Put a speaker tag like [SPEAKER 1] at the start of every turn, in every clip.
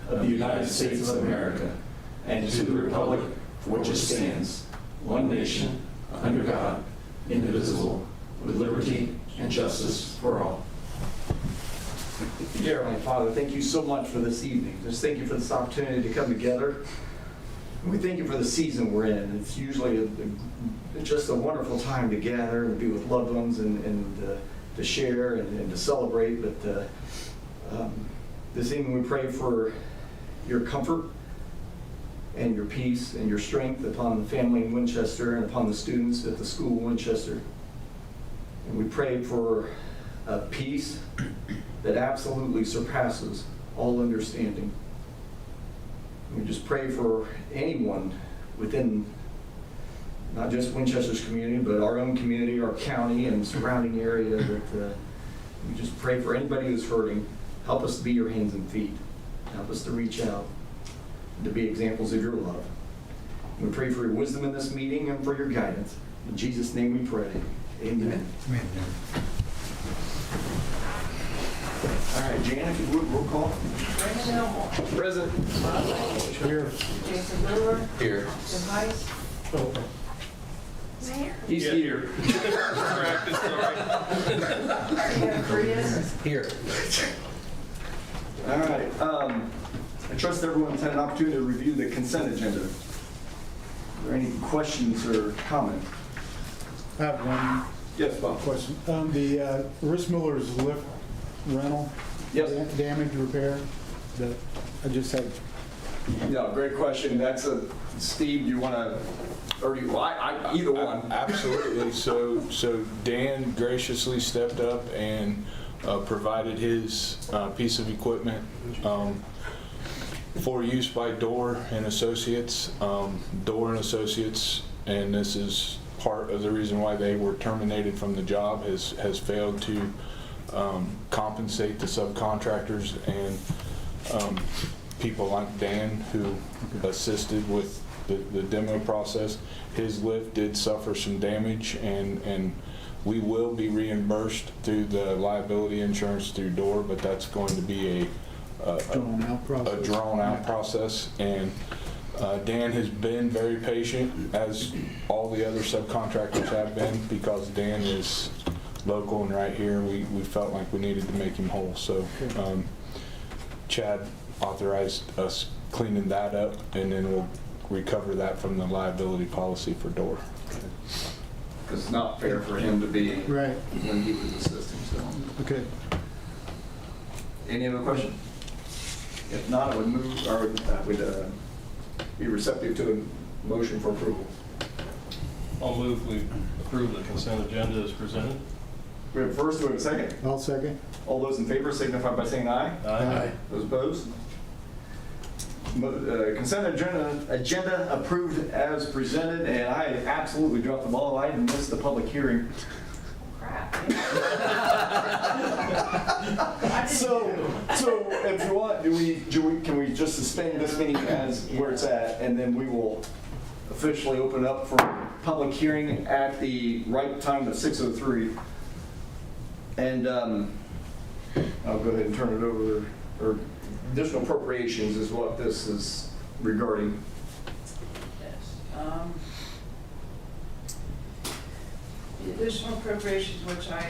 [SPEAKER 1] of the United States of America and to the republic for which it stands, one nation, under God, indivisible, with liberty and justice for all.
[SPEAKER 2] Dear Heavenly Father, thank you so much for this evening. Just thank you for this opportunity to come together. And we thank you for the season we're in. It's usually just a wonderful time to gather and be with loved ones and to share and to celebrate. But this evening we pray for your comfort and your peace and your strength upon the family in Winchester and upon the students at the school in Winchester. And we pray for a peace that absolutely surpasses all understanding. We just pray for anyone within not just Winchester's community, but our own community, our county, and surrounding area. That we just pray for anybody who's hurting. Help us to be your hands and feet. Help us to reach out and to be examples of your love. We pray for your wisdom in this meeting and for your guidance. In Jesus' name we pray. Amen.
[SPEAKER 3] Amen.
[SPEAKER 2] All right, Jan, if you would, roll call.
[SPEAKER 4] Brandon Elmore.
[SPEAKER 2] Present.
[SPEAKER 4] Bob Lane.
[SPEAKER 3] Here.
[SPEAKER 4] Jason Brewer.
[SPEAKER 2] Here.
[SPEAKER 4] K.I.S.S. Mayor.
[SPEAKER 2] He's here.
[SPEAKER 4] Chris.
[SPEAKER 3] Here.
[SPEAKER 2] All right. I trust everyone's had an opportunity to review the consent agenda. Are there any questions or comments?
[SPEAKER 3] I have one
[SPEAKER 2] Yes, Bob.
[SPEAKER 3] question. The Rich Miller's lift rental.
[SPEAKER 2] Yes.
[SPEAKER 3] Damage repair. That I just had.
[SPEAKER 2] Yeah, great question. That's Steve, do you want to, or do you, either one.
[SPEAKER 5] Absolutely. So Dan graciously stepped up and provided his piece of equipment for use by Dorr and Associates. Dorr and Associates, and this is part of the reason why they were terminated from the job, has failed to compensate the subcontractors and people like Dan who assisted with the demo process. His lift did suffer some damage, and we will be reimbursed through the liability insurance through Dorr, but that's going to be a drawn out process. And Dan has been very patient, as all the other subcontractors have been, because Dan is local and right here. We felt like we needed to make him whole. So Chad authorized us cleaning that up, and then we'll recover that from the liability policy for Dorr.
[SPEAKER 2] Because it's not fair for him to be
[SPEAKER 3] Right.
[SPEAKER 2] when he was assisting, so.
[SPEAKER 3] Okay.
[SPEAKER 2] Any other question? If not, I would move, or would be receptive to a motion for approval.
[SPEAKER 6] I'll move we approve the consent agenda as presented.
[SPEAKER 2] We have a first, we have a second.
[SPEAKER 3] I'll second.
[SPEAKER 2] All those in favor signify by saying aye.
[SPEAKER 6] Aye.
[SPEAKER 2] Those opposed? Consent agenda approved as presented, and I absolutely dropped the ball. I missed the public hearing.
[SPEAKER 4] Crap.
[SPEAKER 2] So if you want, can we just suspend this meeting as where it's at, and then we will officially open up for public hearing at the right time of 6:03. And I'll go ahead and turn it over, or additional appropriations is what this is regarding.
[SPEAKER 4] Yes. The additional appropriations, which I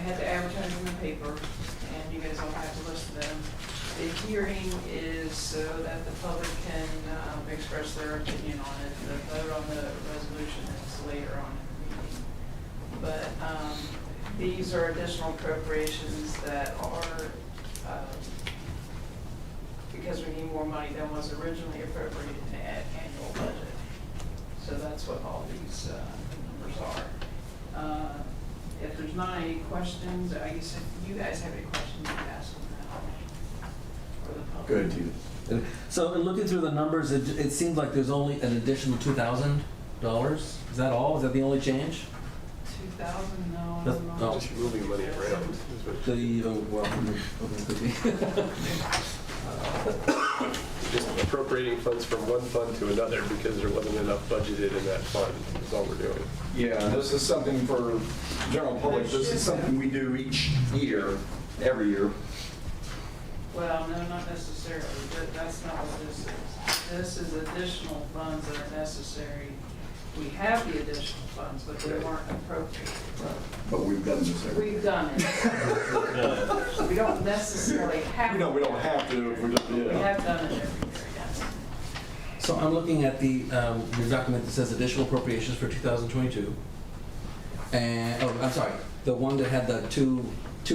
[SPEAKER 4] had to advertise in the paper, and you guys all have to list them. The hearing is so that the public can express their opinion on it. The vote on the resolution is later on in the meeting. But these are additional appropriations that are, because we need more money than was originally appropriated in the annual budget. So that's what all these numbers are. If there's not any questions, I guess if you guys have any questions, you can ask them now. For the public.
[SPEAKER 2] Good, too.
[SPEAKER 7] So in looking through the numbers, it seems like there's only an additional $2,000. Is that all? Is that the only change?
[SPEAKER 4] 2,000, no.
[SPEAKER 7] That's-
[SPEAKER 4] I'm
[SPEAKER 7] no.
[SPEAKER 4] not-
[SPEAKER 6] Just moving money around. Just appropriating funds from one fund to another because there wasn't enough budgeted in that fund, is all we're doing.
[SPEAKER 2] Yeah, this is something for general public. This is something we do each year, every year.
[SPEAKER 4] Well, no, not necessarily. that's not what this is. This is additional funds that are necessary. We have the additional funds, but they weren't appropriated.
[SPEAKER 2] But we've done this every.
[SPEAKER 4] We've done it. We don't necessarily have.
[SPEAKER 2] We don't have to, if we're just,
[SPEAKER 4] We
[SPEAKER 2] yeah.
[SPEAKER 4] have done it every year, yes.
[SPEAKER 7] So I'm looking at the, your document that says additional appropriations for 2022. And, oh, I'm sorry, the one that had the two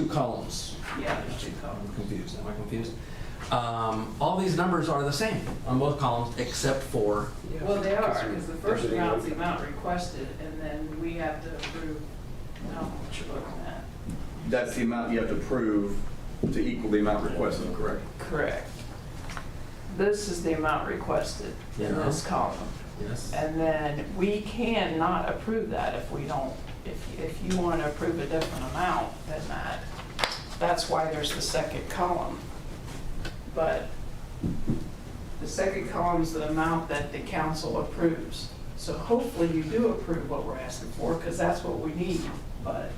[SPEAKER 7] columns.
[SPEAKER 4] Yeah, there's two
[SPEAKER 7] I'm
[SPEAKER 4] columns.
[SPEAKER 7] confused, am I confused? All these numbers are the same on both columns except for,
[SPEAKER 4] Well, they are, because the first
[SPEAKER 6] Everything
[SPEAKER 4] amount is
[SPEAKER 6] else.
[SPEAKER 4] the amount requested, and then we have to approve how much you're looking at.
[SPEAKER 2] That's the amount you have to prove to equal the amount requested, correct?
[SPEAKER 4] Correct. This is the amount requested in this column.
[SPEAKER 7] yes,
[SPEAKER 4] And then we cannot approve that if we don't, if you want to approve a different amount than that. That's why there's the second column. But the second column is the amount that the council approves. So hopefully you do approve what we're asking for, because that's what we need, but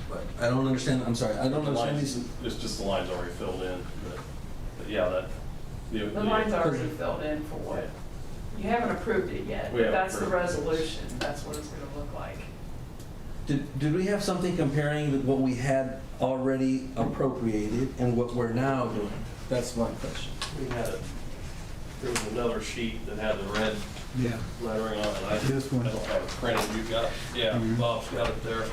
[SPEAKER 7] but I don't understand, I'm sorry, I don't
[SPEAKER 8] The
[SPEAKER 7] understand
[SPEAKER 8] lines,
[SPEAKER 7] these.
[SPEAKER 8] it's just the lines already filled in, but yeah, that.
[SPEAKER 4] the line's already filled in for what. You haven't approved it yet,
[SPEAKER 8] We
[SPEAKER 4] but
[SPEAKER 8] haven't
[SPEAKER 4] that's the
[SPEAKER 8] approved it.
[SPEAKER 4] resolution. That's what it's going to look like.
[SPEAKER 7] Did we have something comparing with what we had already appropriated and what we're now doing? That's my question.
[SPEAKER 8] We had there was another sheet that had the red
[SPEAKER 3] Yeah.
[SPEAKER 8] lettering on it. I
[SPEAKER 3] This one.
[SPEAKER 8] I don't have it printed. You got it? Yeah,
[SPEAKER 3] Mhm.
[SPEAKER 8] Bob's got it there.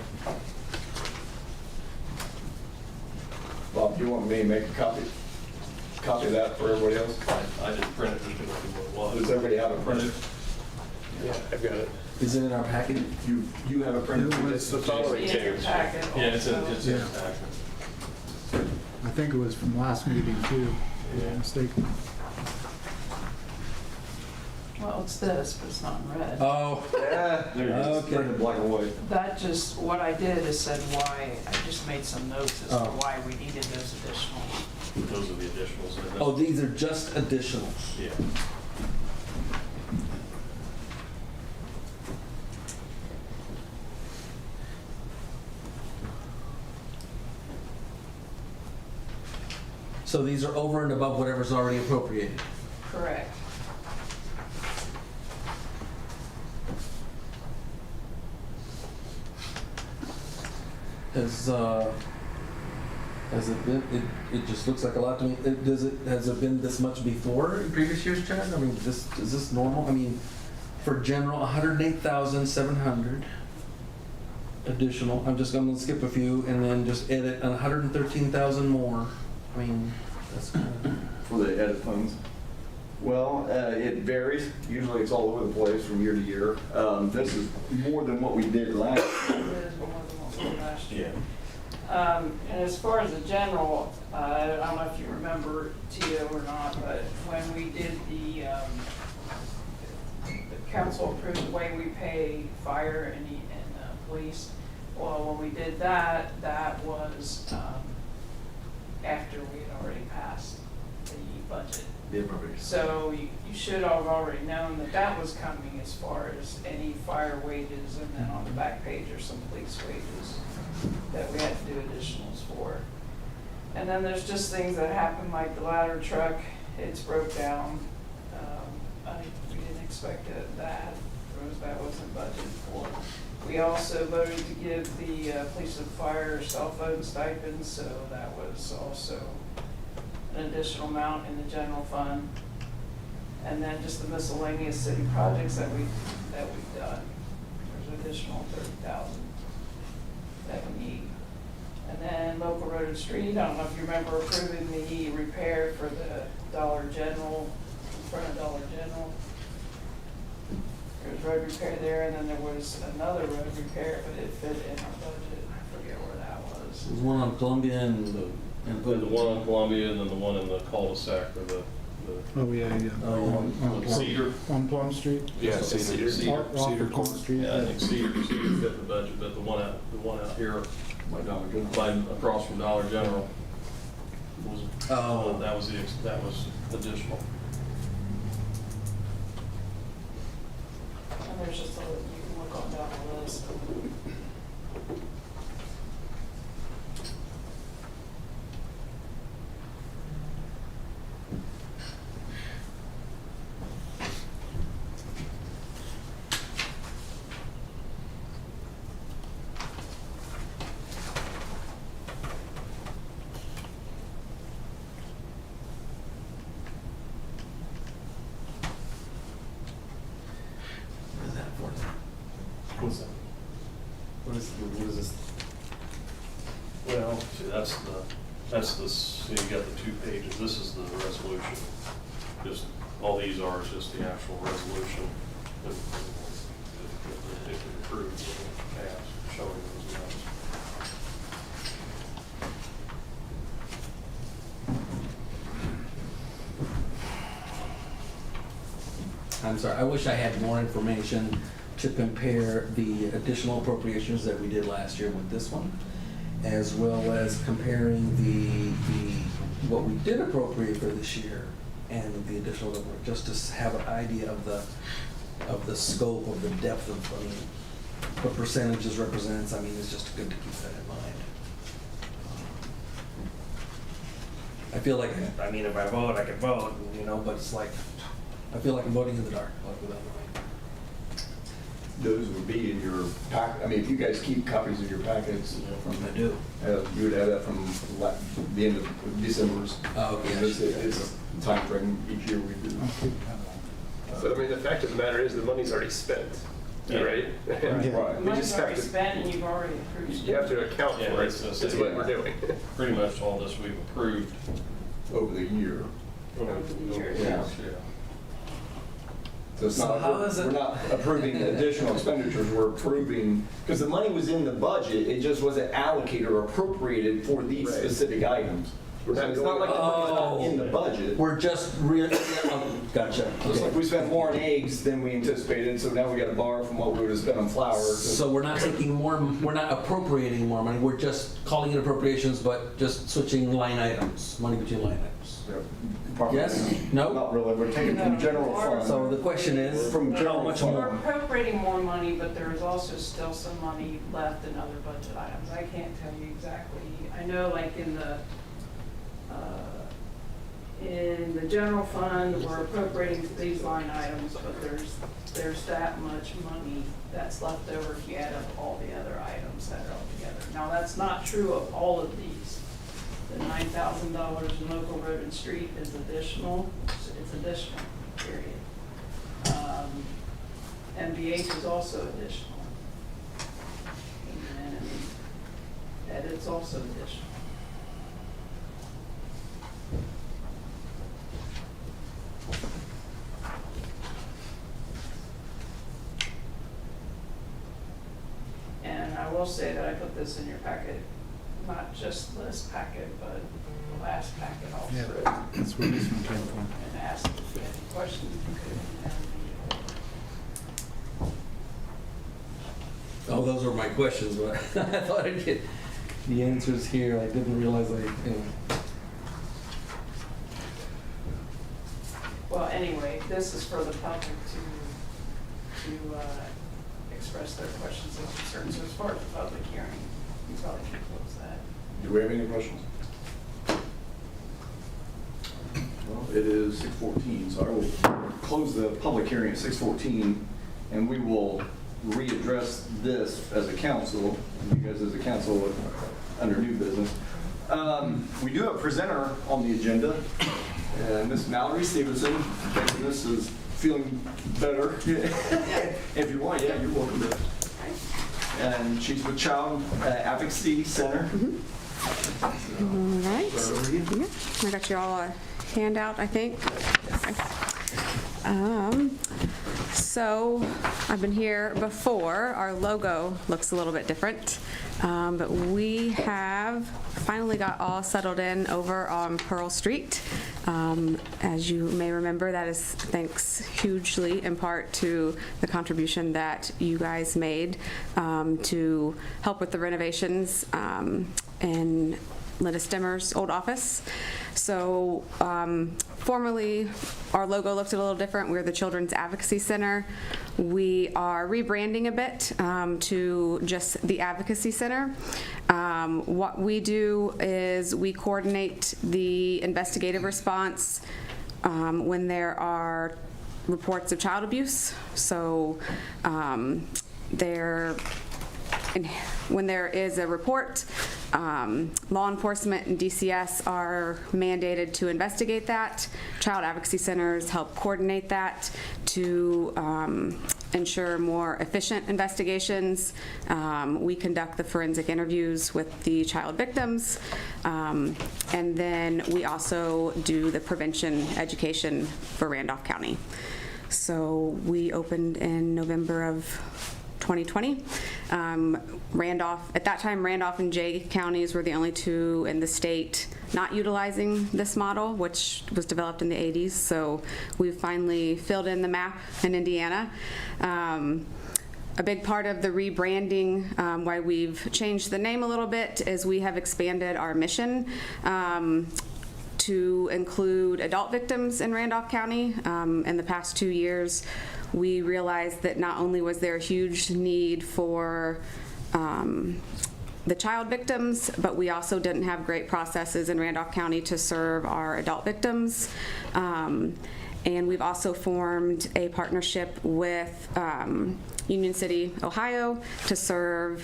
[SPEAKER 2] Bob, do you want me to make a copy of that for everybody else?
[SPEAKER 8] I didn't print it just to look at what it
[SPEAKER 2] Does
[SPEAKER 8] was.
[SPEAKER 2] everybody have it printed?
[SPEAKER 6] Yeah, I've got it.
[SPEAKER 7] Is it in our packet?
[SPEAKER 2] You have it printed?
[SPEAKER 3] It was-
[SPEAKER 6] It's the following
[SPEAKER 4] It's in your
[SPEAKER 6] page.
[SPEAKER 4] packet
[SPEAKER 8] Yeah, it's in,
[SPEAKER 4] also.
[SPEAKER 8] it's in
[SPEAKER 3] Yeah.
[SPEAKER 8] the packet.
[SPEAKER 3] I think it was from last meeting too, if I'm not mistaken.
[SPEAKER 4] Well, it's this, but it's not in red.
[SPEAKER 7] Oh,
[SPEAKER 2] Yeah, there it is.
[SPEAKER 7] Okay.
[SPEAKER 2] Printed black and white.
[SPEAKER 4] That just, what I did is said why, I just made some notes as to
[SPEAKER 7] Oh.
[SPEAKER 4] why we needed those additional.
[SPEAKER 8] Those are the additionals. in it.
[SPEAKER 7] oh, these are just additionals.
[SPEAKER 8] Yeah.
[SPEAKER 7] So these are over and above whatever's already appropriated.
[SPEAKER 4] Correct.
[SPEAKER 7] Has it been, it just looks like a lot to me. Has it been this much before in previous years, Chad? I mean, is this normal? I mean, for general, 108,700 additional. I'm just gonna skip a few and then just edit 113,000 more. I mean, that's kind of.
[SPEAKER 2] For the edit funds? Well, it varies. Usually it's all over the place from year to year. This is more than what we did last year.
[SPEAKER 4] It is more than what we did last year.
[SPEAKER 8] Yeah.
[SPEAKER 4] And as far as the general, I don't know if you remember, Tio, or not, but when we did the council approved the way we pay fire and police, well, when we did that, that was after we had already passed the budget.
[SPEAKER 7] The appropriation.
[SPEAKER 4] So you should have already known that that was coming as far as any fire wages, and then on the back page are some police wages that we had to do additionals for. And then there's just things that happen, like the ladder truck, it's broke down. We didn't expect that wasn't budgeted for. We also voted to give the police and fire cell phone stipends, so that was also an additional amount in the general fund. And then just the miscellaneous city projects that we've done. There's an additional 30,000 that we need. And then local road and street, I don't know if you remember approving the repair for the Dollar General, in front of Dollar General. There was road repair there, and then there was another road repair, but it fit in our budget. I forget where that was.
[SPEAKER 7] There's one on Columbia and
[SPEAKER 8] The one on Columbia and then the one in the cul-de-sac or the
[SPEAKER 3] Oh, yeah, yeah.
[SPEAKER 7] Oh,
[SPEAKER 3] On Plum-
[SPEAKER 8] Cedar.
[SPEAKER 3] On Plum Street?
[SPEAKER 5] Yeah,
[SPEAKER 8] Cedar.
[SPEAKER 5] Cedar
[SPEAKER 3] Off
[SPEAKER 5] Cedar
[SPEAKER 3] of Plum
[SPEAKER 5] Court.
[SPEAKER 3] Street.
[SPEAKER 8] Yeah, I think Cedar fit the budget, but the one out here
[SPEAKER 2] My Dollar General.
[SPEAKER 8] by across from Dollar General was,
[SPEAKER 7] Oh.
[SPEAKER 8] that was additional.
[SPEAKER 4] And there's just a, you can look on down the list.
[SPEAKER 8] that's the, so you got the 2 pages. This is the resolution. Just, all these are is just the actual resolution. If it approved, passed, showing those amounts.
[SPEAKER 7] I'm sorry, I wish I had more information to compare the additional appropriations that we did last year with this one, as well as comparing what we did appropriate for this year and the additional, just to have an idea of the scope, of the depth of, I mean, what percentages represents. I mean, it's just good to keep that in mind. I feel like, I mean, if I vote, I can vote, you know, but it's like, I feel like I'm voting in the dark, like without knowing.
[SPEAKER 2] Those would be in your pack, I mean, if you guys keep copies of your packets from,
[SPEAKER 7] I do.
[SPEAKER 2] you would have that from the end of December's.
[SPEAKER 7] Oh, okay.
[SPEAKER 2] It's the time frame each year we do.
[SPEAKER 6] But I mean, the fact of the matter is the money's already spent, right?
[SPEAKER 4] The
[SPEAKER 2] Right.
[SPEAKER 6] We
[SPEAKER 4] money's
[SPEAKER 6] just have
[SPEAKER 4] already
[SPEAKER 6] to,
[SPEAKER 4] spent and you've already approved.
[SPEAKER 6] you have to account
[SPEAKER 8] Yeah,
[SPEAKER 6] for it,
[SPEAKER 8] it's
[SPEAKER 6] is
[SPEAKER 8] just-
[SPEAKER 6] what we're doing.
[SPEAKER 8] Pretty much all this we've approved.
[SPEAKER 2] Over the year.
[SPEAKER 4] Over the years.
[SPEAKER 2] Yeah. So it's
[SPEAKER 7] So
[SPEAKER 2] not,
[SPEAKER 7] how is it-
[SPEAKER 2] we're not approving additional expenditures, we're approving, because the money was in the budget, it just wasn't allocated or appropriated for these
[SPEAKER 6] Right.
[SPEAKER 2] specific items.
[SPEAKER 6] We're
[SPEAKER 2] So
[SPEAKER 6] not
[SPEAKER 2] it's not
[SPEAKER 6] going-
[SPEAKER 2] like the money's not in the budget.
[SPEAKER 7] We're just gotcha.
[SPEAKER 2] Just like
[SPEAKER 7] Okay.
[SPEAKER 2] we spent more on eggs than we anticipated, so now we got to borrow from what we would have spent on flour.
[SPEAKER 7] So we're not taking more, we're not appropriating more money, we're just calling it appropriations, but just switching line items, money between line items. Yes? No?
[SPEAKER 2] Not really, we're taking from general fund.
[SPEAKER 7] So the question is,
[SPEAKER 2] From
[SPEAKER 7] how
[SPEAKER 2] general
[SPEAKER 7] much
[SPEAKER 2] fund.
[SPEAKER 4] We're
[SPEAKER 7] more?
[SPEAKER 4] appropriating more money, but there is also still some money left in other budget items. I can't tell you exactly. I know like in the general fund, we're appropriating to these line items, but there's that much money that's left over if you add up all the other items that are all together. Now, that's not true of all of these. The $9,000 in local road and street is additional. It's additional, period. MVH is also additional. And edit's also additional. And I will say that I put this in your packet, not just this packet, but the last packet also.
[SPEAKER 3] Yeah, that's where this one came from.
[SPEAKER 4] And asked if you had any questions, you could.
[SPEAKER 7] Oh, those were my questions, but I thought I'd get the answers here. I didn't realize
[SPEAKER 4] Well, anyway, this is for the public to express their questions and concerns. So as far as the public hearing, you probably can close that.
[SPEAKER 2] Do we have any questions? Well, it is 6:14, so I will close the public hearing at 6:14, and we will readdress this as a council, and you guys as a council under new business. We do have a presenter on the agenda, Miss Mallory Stevenson. This is feeling better. If you want, yeah, you're welcome to. And she's with Child Advocacy Center.
[SPEAKER 9] All right. Yeah, I got you all a handout, I think. So I've been here before. Our logo looks a little bit different, but we have finally got all settled in over on Pearl Street. As you may remember, that is thanks hugely in part to the contribution that you guys made to help with the renovations in Linda Stemmer's old office. So formerly, our logo looked a little different. We're the Children's Advocacy Center. We are rebranding a bit to just the Advocacy Center. What we do is we coordinate the investigative response when there are reports of child abuse. So when there is a report, Law enforcement and DCS are mandated to investigate that. Child advocacy centers help coordinate that to ensure more efficient investigations. We conduct the forensic interviews with the child victims, and then we also do the prevention education for Randolph County. So we opened in November of 2020. Randolph, at that time, Randolph and Jay counties were the only two in the state not utilizing this model, which was developed in the 80s. So we've finally filled in the map in Indiana. A big part of the rebranding, why we've changed the name a little bit, is we have expanded our mission to include adult victims in Randolph County. In the past 2 years, we realized that not only was there a huge need for the child victims, but we also didn't have great processes in Randolph County to serve our adult victims. And we've also formed a partnership with Union City, Ohio, to serve.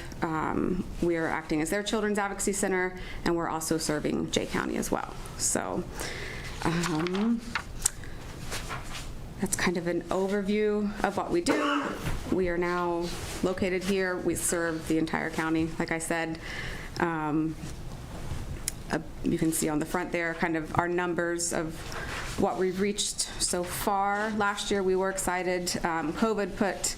[SPEAKER 9] We are acting as their Children's Advocacy Center, and we're also serving Jay County as well. So that's kind of an overview of what we do. We are now located here. We serve the entire county, like I said. You can see on the front there kind of our numbers of what we've reached so far. Last year we were excited. COVID put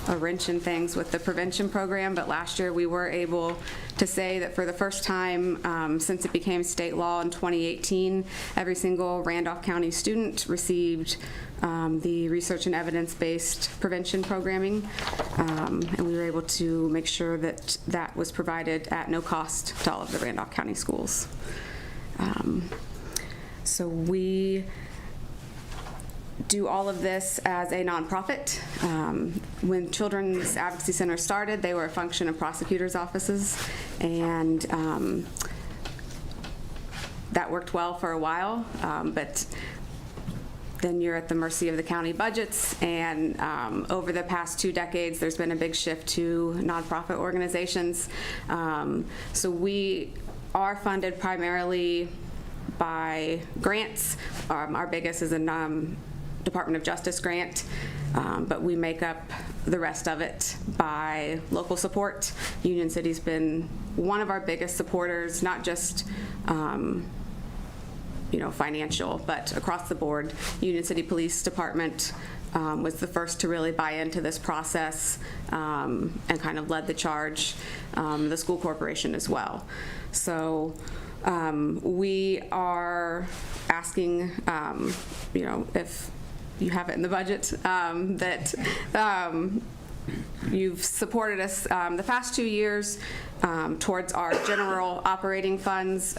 [SPEAKER 9] a wrench in things with the prevention program, but last year we were able to say that for the first time since it became state law in 2018, every single Randolph County student received the research and evidence-based prevention programming, and we were able to make sure that that was provided at no cost to all of the Randolph County schools. So we do all of this as a nonprofit. When Children's Advocacy Center started, they were a function of prosecutors' offices, and that worked well for a while, but then you're at the mercy of the county budgets, and over the past 2 decades, there's been a big shift to nonprofit organizations. So we are funded primarily by grants. Our biggest is a Department of Justice grant, but we make up the rest of it by local support. Union City's been one of our biggest supporters, not just financial, but across the board. Union City Police Department was the first to really buy into this process and kind of led the charge. The school corporation as well. So we are asking, if you have it in the budget, that you've supported us the past 2 years towards our general operating funds.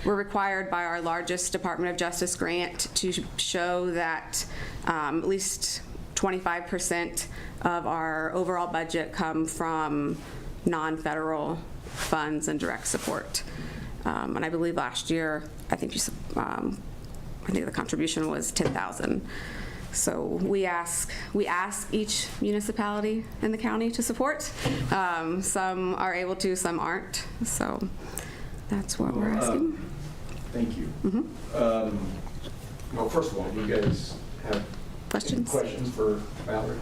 [SPEAKER 9] We're required by our largest Department of Justice grant to show that at least 25% of our overall budget come from non-federal funds and direct support. And I believe last year, I think the contribution was $10,000. So we ask each municipality in the county to support. Some are able to, some aren't. So that's what we're asking.
[SPEAKER 2] Thank you.
[SPEAKER 9] Mm-hmm.
[SPEAKER 2] Well, first of all, do you guys have
[SPEAKER 9] Questions
[SPEAKER 2] for Valerie?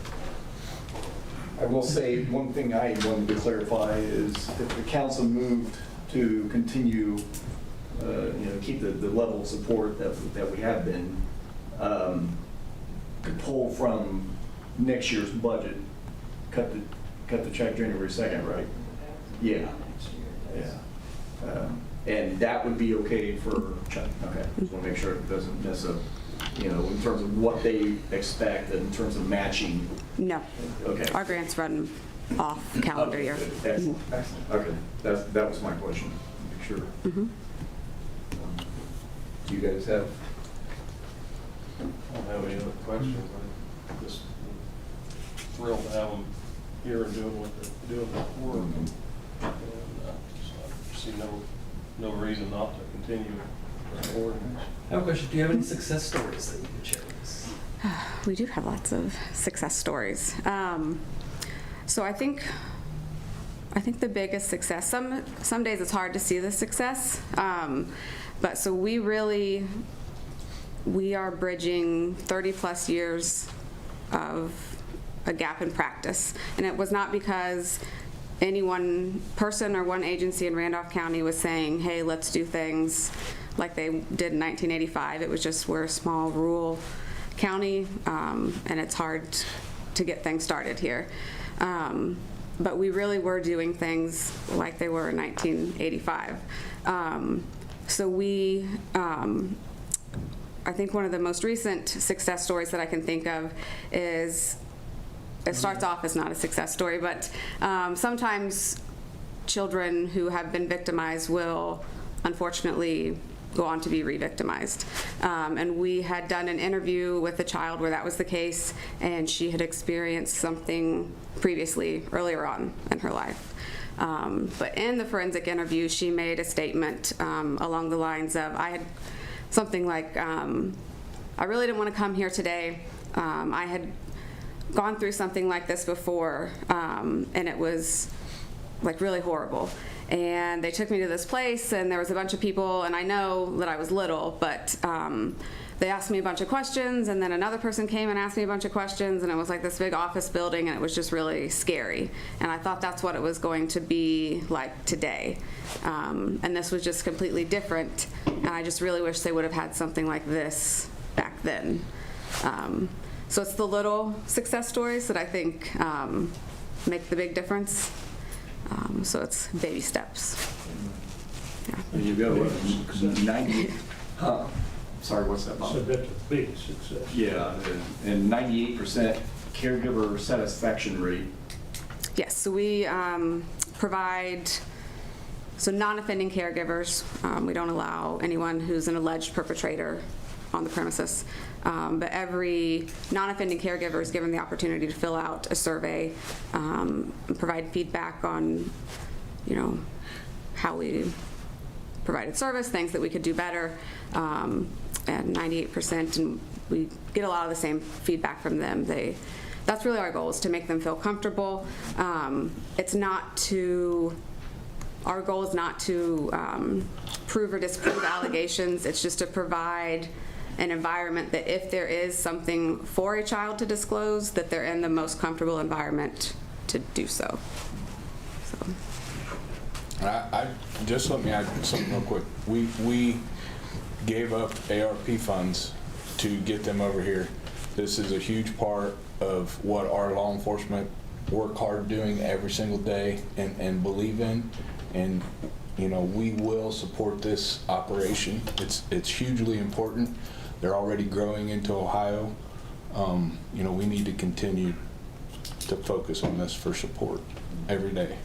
[SPEAKER 2] I will say one thing I wanted to clarify is if the council moved to continue, keep the level of support that we have been, could pull from next year's budget, cut the check January 2nd, right? Yeah. Yeah. And that would be okay for Chuck. Okay. Just want to make sure it doesn't mess up, in terms of what they expect and in terms of matching.
[SPEAKER 9] No.
[SPEAKER 2] Okay.
[SPEAKER 9] Our grants run off calendar year.
[SPEAKER 2] Excellent. Excellent. Okay. That was my question. Make sure.
[SPEAKER 9] Mm-hmm.
[SPEAKER 2] Do you guys have?
[SPEAKER 8] I don't have any other questions. I'm just thrilled to have them here and doing what they're doing for work. And I see no reason not to continue forward.
[SPEAKER 7] I have a question. Do you have any success stories that you can share with us?
[SPEAKER 9] We do have lots of success stories. So I think I think the biggest success, some days it's hard to see the success, but so we are bridging 30+ years of a gap in practice. And it was not because any one person or one agency in Randolph County was saying, hey, let's do things like they did in 1985. It was just, we're a small rural county, and it's hard to get things started here. But we really were doing things like they were in 1985. So I think one of the most recent success stories that I can think of is, it starts off as not a success story, but sometimes children who have been victimized will unfortunately go on to be re-victimized. And we had done an interview with a child where that was the case, and she had experienced something previously earlier on in her life. But in the forensic interview, she made a statement along the lines of, I had something like, I really didn't want to come here today. I had gone through something like this before, and it was like really horrible. And they took me to this place, and there was a bunch of people, and I know that I was little, but they asked me a bunch of questions, and then another person came and asked me a bunch of questions, and it was like this big office building, and it was just really scary. And I thought that's what it was going to be like today. And this was just completely different, and I just really wish they would have had something like this back then. So it's the little success stories that I think make the big difference. So it's baby steps.
[SPEAKER 2] There you go. 90. Sorry, what's that, Bob?
[SPEAKER 8] So that's a big success.
[SPEAKER 2] Yeah, and 98% caregiver satisfaction rate.
[SPEAKER 9] Yes, so we provide non-offending caregivers. We don't allow anyone who's an alleged perpetrator on the premises. But every non-offending caregiver is given the opportunity to fill out a survey, and provide feedback on, how we provided service, things that we could do better, and 98%, and we get a lot of the same feedback from them. That's really our goal, is to make them feel comfortable. Our goal is not to prove or disprove allegations. It's just to provide an environment that if there is something for a child to disclose, that they're in the most comfortable environment to do so.
[SPEAKER 5] I just let me add something real quick. We gave up ARP funds to get them over here. This is a huge part of what our law enforcement work hard doing every single day and believe in. And we will support this operation. It's hugely important. They're already growing into Ohio. We need to continue to focus on this for support every day.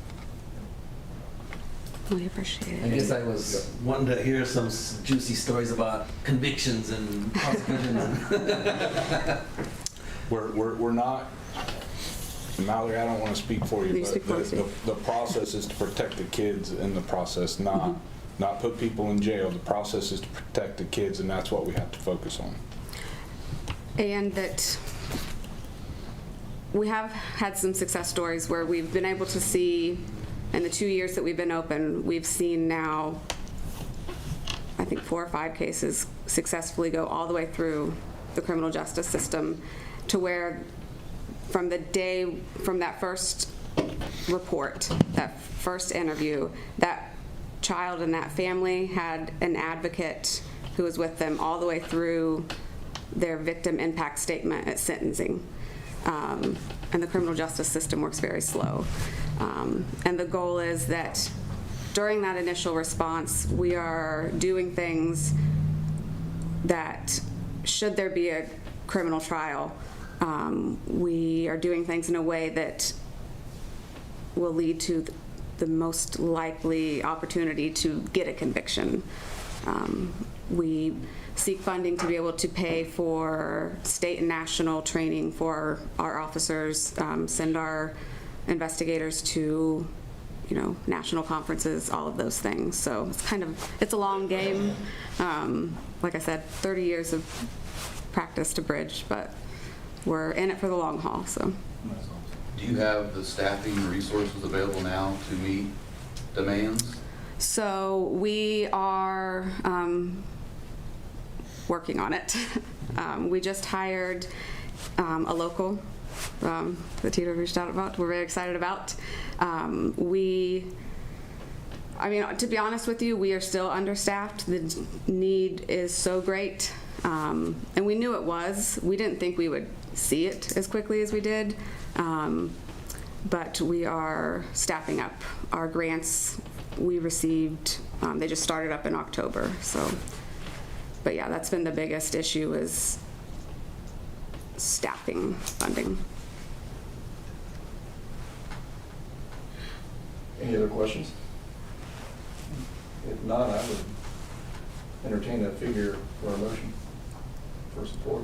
[SPEAKER 9] We appreciate
[SPEAKER 7] I
[SPEAKER 9] it.
[SPEAKER 7] guess I was wanting to hear some juicy stories about convictions and prosecutions.
[SPEAKER 5] We're not, Mallory, I don't want to speak for you, but the process is to protect the kids in the process, not put people in jail. The process is to protect the kids, and that's what we have to focus on.
[SPEAKER 9] And that we have had some success stories where we've been able to see, in the 2 years that we've been open, we've seen now, I think 4 or 5 cases successfully go all the way through the criminal justice system, to where from that first report, that first interview, that child and that family had an advocate who was with them all the way through their victim impact statement at sentencing. And the criminal justice system works very slow. And the goal is that during that initial response, we are doing things that, should there be a criminal trial, we are doing things in a way that will lead to the most likely opportunity to get a conviction. We seek funding to be able to pay for state and national training for our officers, send our investigators to, national conferences, all of those things. So it's a long game. Like I said, 30 years of practice to bridge, but we're in it for the long haul. So.
[SPEAKER 10] Do you have the staffing resources available now to meet demands?
[SPEAKER 9] So we are working on it. We just hired a local that Tito reached out about. We're very excited about. I mean, to be honest with you, we are still understaffed. The need is so great. And we knew it was. We didn't think we would see it as quickly as we did. But we are staffing up. Our grants we received, they just started up in October. So, but yeah, that's been the biggest issue is staffing funding.
[SPEAKER 8] Any other questions? If not, I would entertain a figure for a motion for support.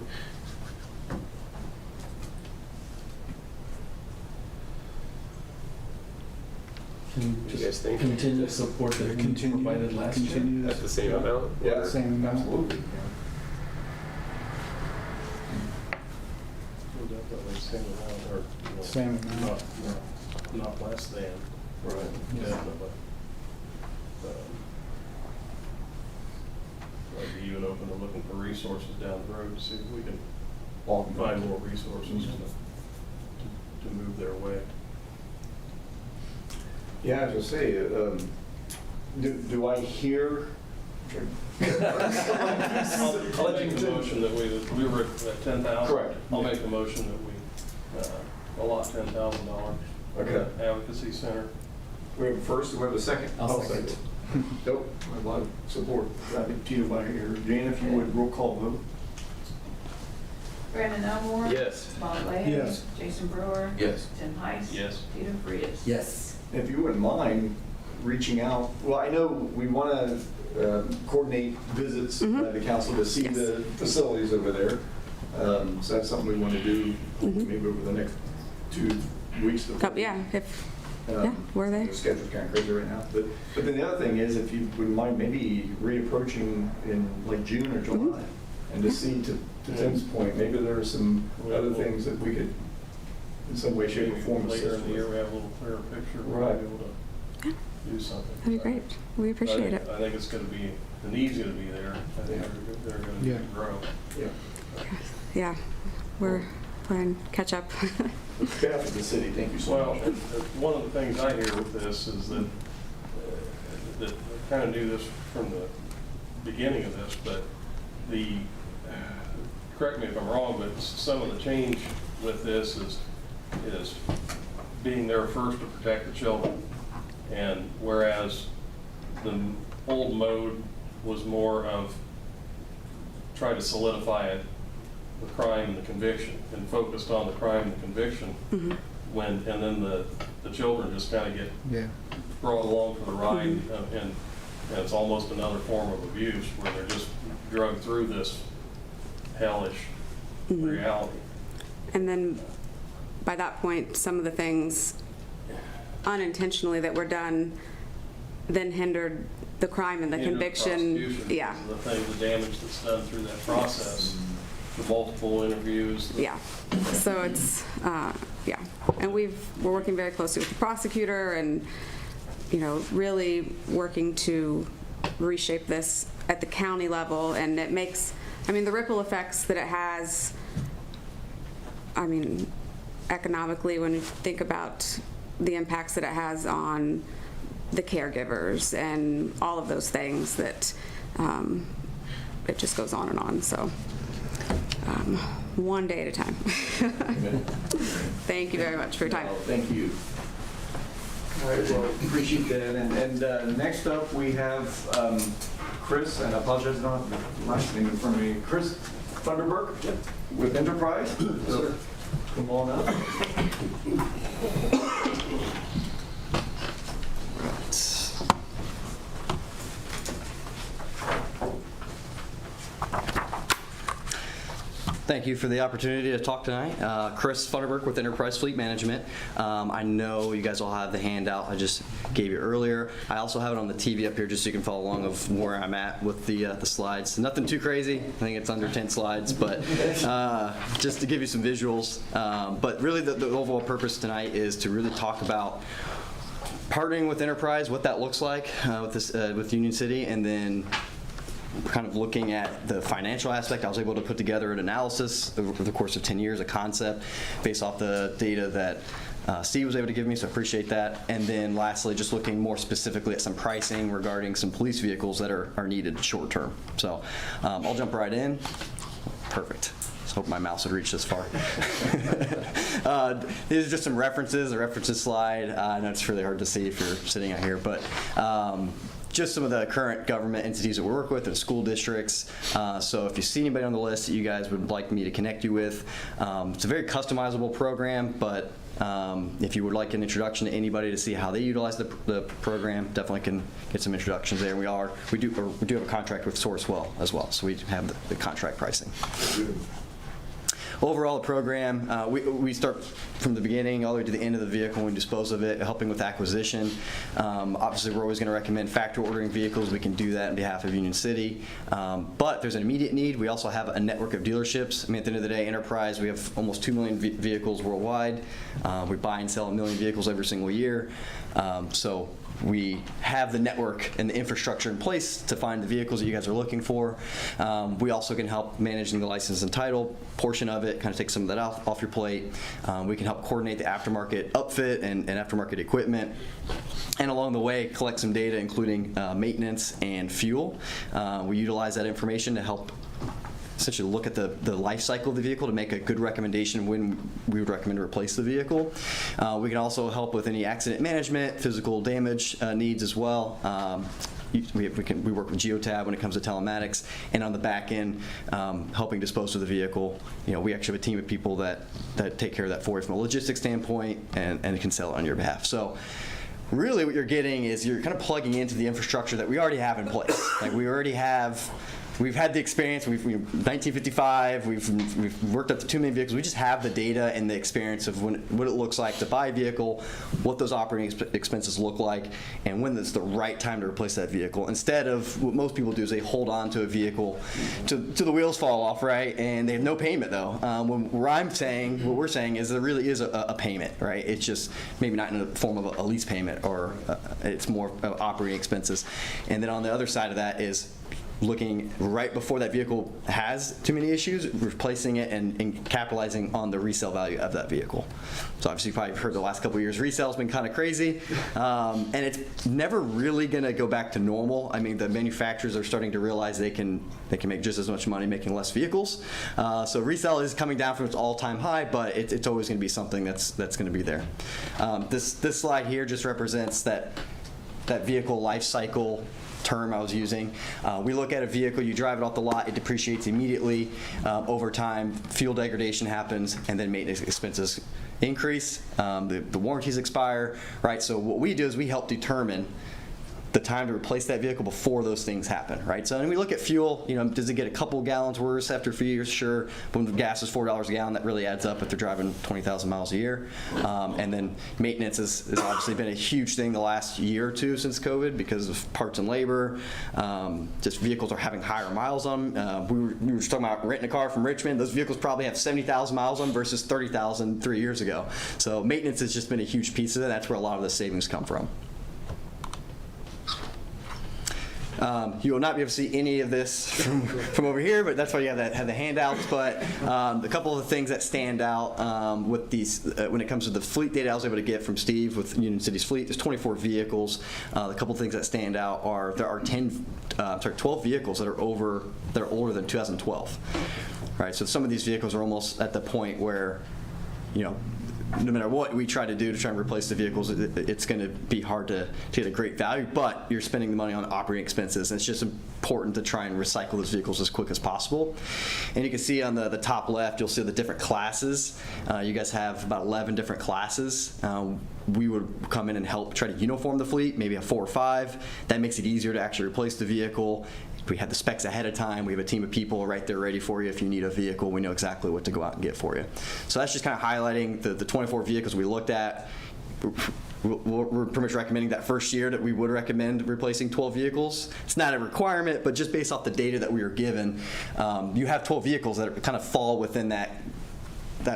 [SPEAKER 6] What do you guys think?
[SPEAKER 7] Continue support that we provided last year?
[SPEAKER 3] Continue
[SPEAKER 6] At the same amount?
[SPEAKER 8] Yeah,
[SPEAKER 3] Same amount.
[SPEAKER 8] absolutely. Definitely same amount, or, you know,
[SPEAKER 3] Same amount.
[SPEAKER 8] not less than. Right. Definitely. Might be even open to looking for resources down the road to see if we can find more resources to move their way.
[SPEAKER 2] Yeah, I was gonna say, do I hear?
[SPEAKER 8] I'll make a motion that we were at 10,000.
[SPEAKER 2] Correct.
[SPEAKER 8] I'll make a motion that we allot $10,000.
[SPEAKER 2] Okay.
[SPEAKER 8] Advocacy Center.
[SPEAKER 2] We have a first, do we have a second?
[SPEAKER 7] I'll second.
[SPEAKER 2] Nope, I have a lot of support. I think Tito might hear. Jane, if you would, roll call vote.
[SPEAKER 4] Brandon Elmore?
[SPEAKER 6] Yes.
[SPEAKER 4] Bob Leahy?
[SPEAKER 3] Yes.
[SPEAKER 4] Jason Brewer?
[SPEAKER 10] Yes.
[SPEAKER 4] Tim Heiss?
[SPEAKER 8] Yes.
[SPEAKER 4] Peter Frias?
[SPEAKER 7] Yes.
[SPEAKER 2] If you wouldn't mind reaching out, well, I know we want to coordinate visits by the council to see the facilities over there. So that's something we want to do maybe over the next 2 weeks.
[SPEAKER 9] Yeah, yeah, were they?
[SPEAKER 2] The schedule's kind of crazy right now. But then the other thing is, if you wouldn't mind maybe reapproaching in like June or July and to see, to Tim's point, maybe there are some other things that we could in some way, shape, or form
[SPEAKER 8] Later
[SPEAKER 2] assist
[SPEAKER 8] in the year,
[SPEAKER 2] with.
[SPEAKER 8] we have a little clearer picture.
[SPEAKER 2] Right.
[SPEAKER 8] We'll be able to do something.
[SPEAKER 9] That'd be great. We appreciate it.
[SPEAKER 8] I think it's going to be easy to be there. I think they're going to grow.
[SPEAKER 2] Yeah.
[SPEAKER 9] Yeah, we're playing catch up.
[SPEAKER 2] On behalf of the city, thank you so
[SPEAKER 8] Well,
[SPEAKER 2] much.
[SPEAKER 8] one of the things I hear with this is that, that I kind of knew this from the beginning of this, but correct me if I'm wrong, but some of the change with this is being there first to protect the children. And whereas the old mode was more of try to solidify it, the crime and the conviction, and focused on the crime and the conviction, and then the children just kind of get brought along for the ride, and it's almost another form of abuse where they're just drugged through this hellish reality.
[SPEAKER 9] And then by that point, some of the things unintentionally that were done then hindered the crime and the conviction. Yeah.
[SPEAKER 8] The thing, the damage that's done through that process, the multiple interviews.
[SPEAKER 9] Yeah. So it's, yeah. And we're working very closely with the prosecutor and, really working to reshape this at the county level. And it makes, the ripple effects that it has, economically, when you think about the impacts that it has on the caregivers and all of those things, that it just goes on and on. So one day at a time. Thank you very much for your time.
[SPEAKER 2] Thank you. All right, well, appreciate that. And next up, we have Chris, and I apologize, I don't have the last name in front of me. Chris Thunderberg with Enterprise. So, come on up.
[SPEAKER 11] Thank you for the opportunity to talk tonight. Chris Funderburk with Enterprise Fleet Management. I know you guys all have the handout I just gave you earlier. I also have it on the TV up here just so you can follow along of where I'm at with the slides. Nothing too crazy. I think it's under 10 slides, but just to give you some visuals. But really the overall purpose tonight is to really talk about partnering with Enterprise, what that looks like with Union City, and then kind of looking at the financial aspect. I was able to put together an analysis over the course of 10 years, a concept based off the data that Steve was able to give me, so I appreciate that. And then lastly, just looking more specifically at some pricing regarding some police vehicles that are needed short term. So I'll jump right in. Perfect. Just hope my mouse would reach this far. These are just some references, a references slide. I know it's really hard to see if you're sitting out here, but just some of the current government entities that we work with and school districts. So if you see anybody on the list that you guys would like me to connect you with, it's a very customizable program, but if you would like an introduction to anybody to see how they utilize the program, definitely can get some introductions there. We do have a contract with Sourcewell as well, so we have the contract pricing. Overall, the program, we start from the beginning all the way to the end of the vehicle when we dispose of it, helping with acquisition. Obviously, we're always going to recommend factory ordering vehicles. We can do that on behalf of Union City. But if there's an immediate need, we also have a network of dealerships. I mean, at the end of the day, Enterprise, we have almost 2 million vehicles worldwide. We buy and sell 1 million vehicles every single year. So we have the network and the infrastructure in place to find the vehicles that you guys are looking for. We also can help managing the license and title portion of it, kind of take some of that off your plate. We can help coordinate the aftermarket upfit and aftermarket equipment. And along the way, collect some data, including maintenance and fuel. We utilize that information to help essentially look at the life cycle of the vehicle to make a good recommendation when we would recommend to replace the vehicle. We can also help with any accident management, physical damage needs as well. We work with Geotab when it comes to telematics, and on the back end, helping dispose of the vehicle. You know, we actually have a team of people that take care of that for you from a logistics standpoint and can sell it on your behalf. So really what you're getting is you're kind of plugging into the infrastructure that we already have in place. Like we've had the experience. 1955. We've worked up to 2 million vehicles. We just have the data and the experience of what it looks like to buy a vehicle, what those operating expenses look like, and when it's the right time to replace that vehicle. Instead of what most people do is they hold on to a vehicle to the wheels fall off, right? And they have no payment though. What we're saying is there really is a payment, right? It's just maybe not in the form of a lease payment, or it's more of operating expenses. And then on the other side of that is looking right before that vehicle has too many issues, replacing it and capitalizing on the resale value of that vehicle. So obviously you've probably heard the last couple of years resale's been kind of crazy, and it's never really going to go back to normal. I mean, the manufacturers are starting to realize they can make just as much money making less vehicles. So resale is coming down from its all-time high, but it's always going to be something that's going to be there. This slide here just represents that vehicle life cycle term I was using. We look at a vehicle, you drive it off the lot, it depreciates immediately. Over time, fuel degradation happens, and then maintenance expenses increase. The warranties expire, right? So what we do is we help determine the time to replace that vehicle before those things happen, right? So when we look at fuel, you know, does it get a couple gallons worse after a few years? Sure. When the gas is $4 a gallon, that really adds up if they're driving 20,000 miles a year. And then maintenance has obviously been a huge thing the last year or two since COVID because of parts and labor. Just vehicles are having higher miles on them. We were talking about renting a car from Richmond. Those vehicles probably have 70,000 miles on them versus 30,000 3 years ago. So maintenance has just been a huge piece of it. That's where a lot of the savings come from. You will not be able to see any of this from over here, but that's why you have the handouts. But a couple of the things that stand out with these, when it comes to the fleet data I was able to get from Steve with Union City's fleet, there's 24 vehicles. A couple of things that stand out are there are 12 vehicles that are older than 2012. Right, so some of these vehicles are almost at the point where, you know, no matter what we try to do to try and replace the vehicles, it's going to be hard to get a great value, but you're spending the money on operating expenses, and it's just important to try and recycle those vehicles as quick as possible. And you can see on the top left, you'll see the different classes. You guys have about 11 different classes. We would come in and help try to uniform the fleet, maybe a 4 or 5. That makes it easier to actually replace the vehicle We had the specs ahead of time. We have a team of people right there ready for you. If you need a vehicle, we know exactly what to go out and get for you. So that's just kind of highlighting the 24 vehicles we looked at. We're pretty much recommending that first year that we would recommend replacing 12 vehicles. It's not a requirement, but just based off the data that we were given, you have 12 vehicles that kind of fall within that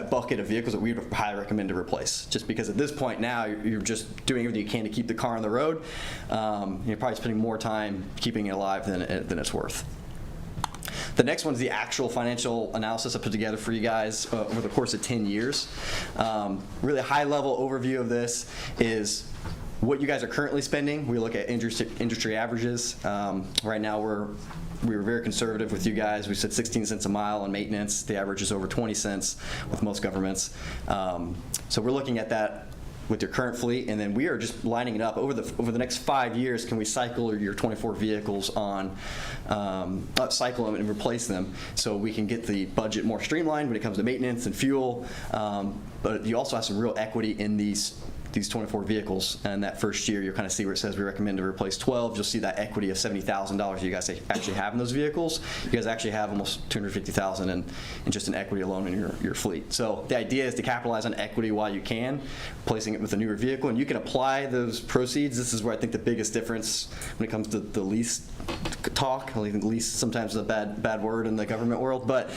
[SPEAKER 11] bucket of vehicles that we would highly recommend to replace. Just because at this point now, you're just doing everything you can to keep the car on the road. You're probably spending more time keeping it alive than it's worth. The next one's the actual financial analysis I put together for you guys over the course of 10 years. Really high level overview of this is what you guys are currently spending. We look at industry averages. Right now we were very conservative with you guys. We said 16 cents a mile on maintenance. The average is over 20 cents with most governments. So we're looking at that with your current fleet, and then we are just lining it up over the next 5 years. Can we cycle your 24 vehicles on, cycle them and replace them, so we can get the budget more streamlined when it comes to maintenance and fuel. But you also have some real equity in these 24 vehicles, and that first year you'll kind of see where it says we recommend to replace 12. You'll see that equity of $70,000 you guys actually have in those vehicles. You guys actually have almost $250,000 in just an equity alone in your fleet. So the idea is to capitalize on equity while you can, replacing it with a newer vehicle, and you can apply those proceeds. This is where I think the biggest difference when it comes to the lease talk. I think lease sometimes is a bad word in the government world, but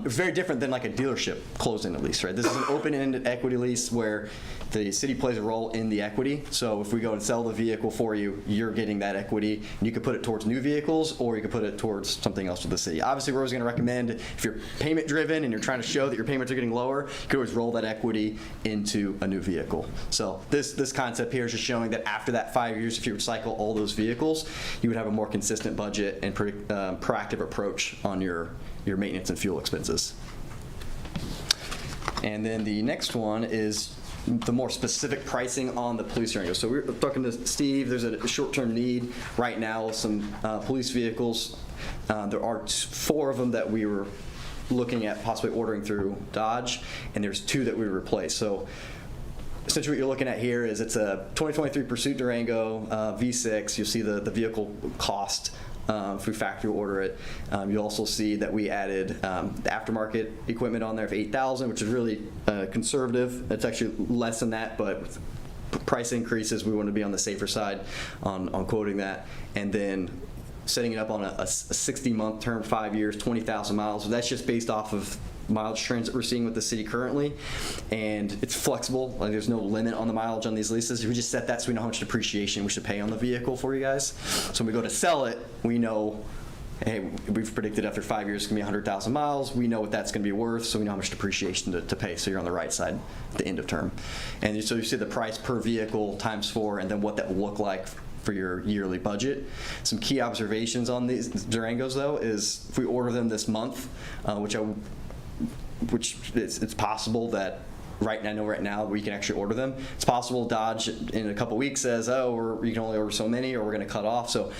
[SPEAKER 11] it's very different than like a dealership closing a lease, right? This is an open-ended equity lease where the city plays a role in the equity. So if we go and sell the vehicle for you, you're getting that equity. And you can put it towards new vehicles, or you can put it towards something else with the city. Obviously, we're always going to recommend, if you're payment driven and you're trying to show that your payments are getting lower, you can always roll that equity into a new vehicle. So this concept here is just showing that after that 5 years, if you recycle all those vehicles, you would have a more consistent budget and proactive approach on your maintenance and fuel expenses. And then the next one is the more specific pricing on the police Durango. So we're talking to Steve. There's a short-term need right now with some police vehicles. There are 4 of them that we were looking at possibly ordering through Dodge, and there's 2 that we would replace. So essentially what you're looking at here is it's a 2023 Pursuit Durango V6. You'll see the vehicle cost if we factory order it. You'll also see that we added the aftermarket equipment on there of $8,000, which is really conservative. It's actually less than that, but with price increases, we want to be on the safer side on quoting that. And then setting it up on a 60-month term, 5 years, 20,000 miles. So that's just based off of mileage trends that we're seeing with the city currently, and it's flexible. Like, there's no limit on the mileage on these leases. We just set that so we know how much depreciation we should pay on the vehicle for you guys. So when we go to sell it, we know, hey, we've predicted after 5 years it's going to be 100,000 miles. We know what that's going to be worth, so we know how much depreciation to pay, so you're on the right side at the end of term. And so you see the price per vehicle times 4, and then what that will look like for your yearly budget. Some key observations on these Durangos, though, is if we order them this month, which it's possible that right now we can actually order them. It's possible Dodge in a couple weeks says, oh, you can only order so many, or we're going to cut off. So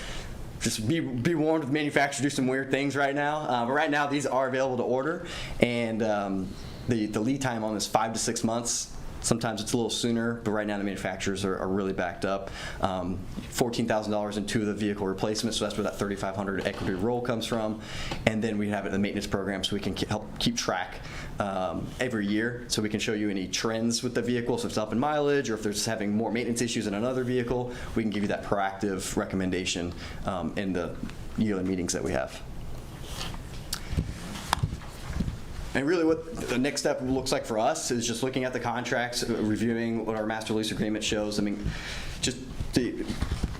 [SPEAKER 11] just be warned, with manufacturers do some weird things right now. But right now these are available to order, and the lead time on this 5 to 6 months. Sometimes it's a little sooner, but right now the manufacturers are really backed up. $14,000 into the vehicle replacement, so that's where that $3,500 equity roll comes from. And then we have it in the maintenance program, so we can help keep track every year, so we can show you any trends with the vehicle. So if it's up in mileage, or if there's having more maintenance issues in another vehicle, we can give you that proactive recommendation in the yearly meetings that we have. And really what the next step looks like for us is just looking at the contracts, reviewing what our master lease agreement shows. I mean, just to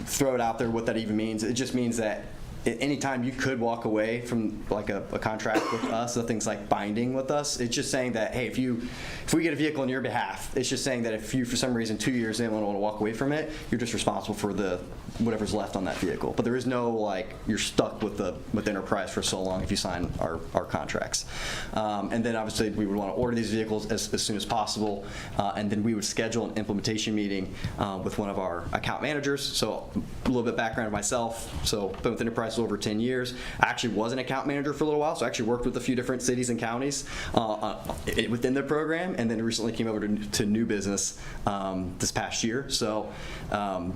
[SPEAKER 11] throw it out there what that even means, it just means that at any time you could walk away from like a contract with us. Nothing's like binding with us. It's just saying that, hey, if we get a vehicle on your behalf, it's just saying that if you for some reason 2 years in want to walk away from it, you're just responsible for whatever's left on that vehicle. But there is no like you're stuck with Enterprise for so long if you sign our contracts. And then obviously we would want to order these vehicles as soon as possible, and then we would schedule an implementation meeting with one of our account managers. So a little bit of background of myself. So been with Enterprise enterprise over 10 years. I actually was an account manager for a little while, so I actually worked with a few different cities and counties within the program, and then recently came over to new business this past year. So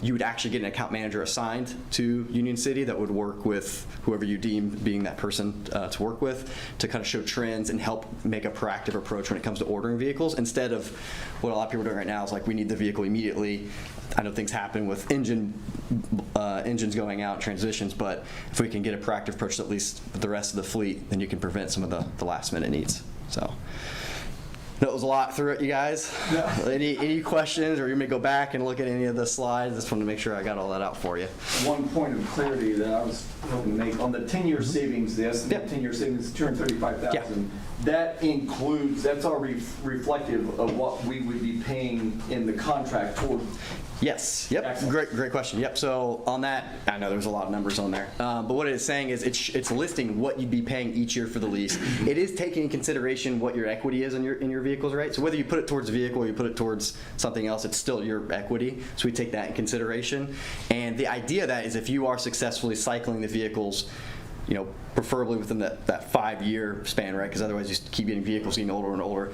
[SPEAKER 11] you would actually get an account manager assigned to Union City that would work with whoever you deem being that person to work with, to kind of show trends and help make a proactive approach when it comes to ordering vehicles, instead of what a lot of people are doing right now is like, we need the vehicle immediately. I know things happen with engines going out, transitions, but if we can get a proactive approach to at least the rest of the fleet, then you can prevent some of the last minute needs. So that was a lot through it, you guys.
[SPEAKER 2] Yeah.
[SPEAKER 11] Any questions, or you may go back and look at any of the slides? Just wanted to make sure I got all that out for you.
[SPEAKER 2] One point of clarity that I was hoping to make on the 10-year savings, the estimated 10-year savings, $235,000. That includes, that's already reflective of what we would be paying in the contract toward.
[SPEAKER 11] Yes. Yep.
[SPEAKER 2] Excellent.
[SPEAKER 11] Great question. Yep. So on that, I know there's a lot of numbers on there, but what it is saying is it's listing what you'd be paying each year for the lease. It is taking in consideration what your equity is in your vehicles, right? So whether you put it towards a vehicle or you put it towards something else, it's still your equity. So we take that in consideration. And the idea of that is if you are successfully cycling the vehicles, you know, preferably within that 5-year span, right? Because otherwise you keep getting vehicles getting older and older,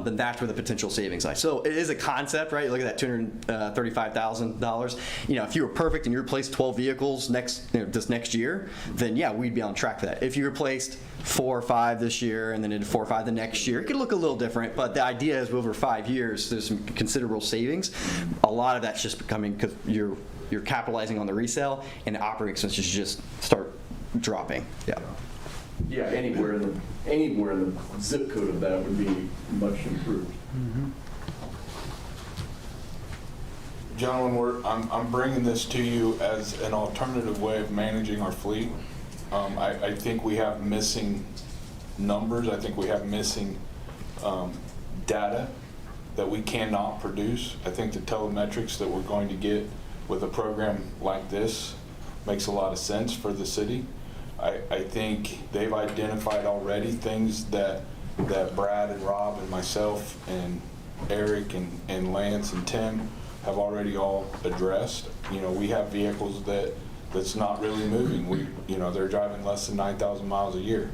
[SPEAKER 11] then that's where the potential savings lie. So it is a concept, right? You look at that $235,000. You know, if you were perfect and you replaced 12 vehicles this next year, then yeah, we'd be on track for that. If you replaced 4 or 5 this year and then did 4 or 5 the next year, it could look a little different, but the idea is over 5 years, there's some considerable savings. A lot of that's just becoming because you're capitalizing on the resale, and the operating expenses just start dropping.
[SPEAKER 2] Yeah, anywhere in the zip code of that would be much improved.
[SPEAKER 5] Gentlemen, I'm bringing this to you as an alternative way of managing our fleet. I think we have missing numbers. I think we have missing data that we cannot produce. I think the telemetrics that we're going to get with a program like this makes a lot of sense for the city. I think they've identified already things that Brad and Rob and myself and Eric and Lance and Tim have already all addressed. You know, we have vehicles that's not really moving. They're driving less than 9,000 miles a year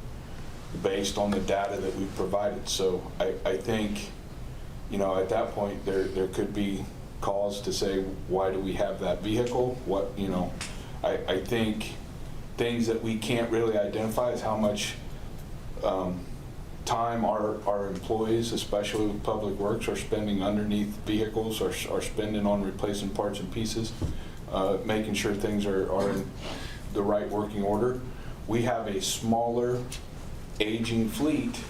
[SPEAKER 5] based on the data that we've provided. So I think, you know, at that point there could be cause to say, why do we have that vehicle? What, you know, I think things that we can't really identify is how much time our employees, especially with Public Works, are spending underneath vehicles, or are spending on replacing parts and pieces, making sure things are in the right working order. We have a smaller, aging fleet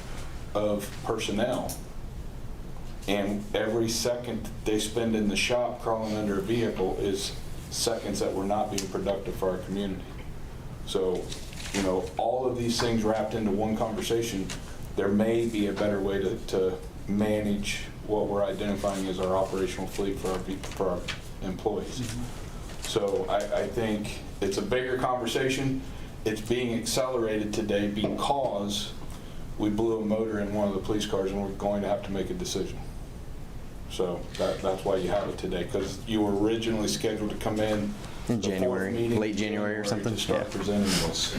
[SPEAKER 5] of personnel, and every second they spend in the shop crawling under a vehicle is seconds that we're not being productive for our community. So, you know, all of these things wrapped into one conversation, there may be a better way to manage what we're identifying as our operational fleet for our employees. So I think it's a bigger conversation. It's being accelerated today because we blew a motor in one of the police cars and we're going to have to make a decision. So that's why you have it today, because you were originally scheduled to come in
[SPEAKER 11] January, late January or something.
[SPEAKER 5] To start presenting this.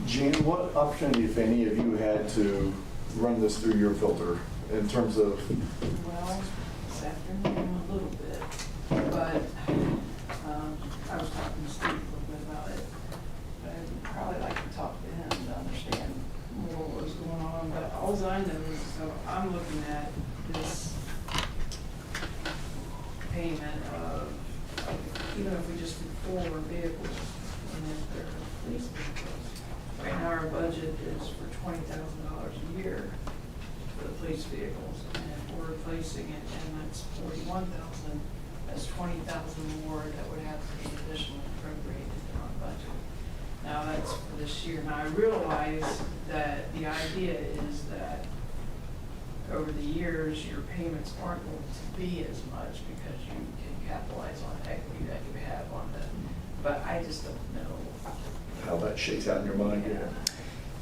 [SPEAKER 2] Jan, what option, if any, of you had to run this through your filter in terms of?
[SPEAKER 4] Well, this afternoon a little bit, but I was talking to Steve a little bit about it. But I'd probably like to talk to him to understand more what was going on. But all I know is, so I'm looking at this payment of, even if we just do 4 vehicles, and if they're police vehicles. Right now, our budget is for $20,000 a year for the police vehicles, and if we're replacing it, and that's $41,000, that's $20,000 more that would have to be additionally appropriated in our budget. Now, that's for this year. Now, I realize that the idea is that over the years, your payments aren't going to be as much because you can capitalize on equity that you have on them. But I just don't know
[SPEAKER 2] How that shakes out in your mind.
[SPEAKER 4] Yeah.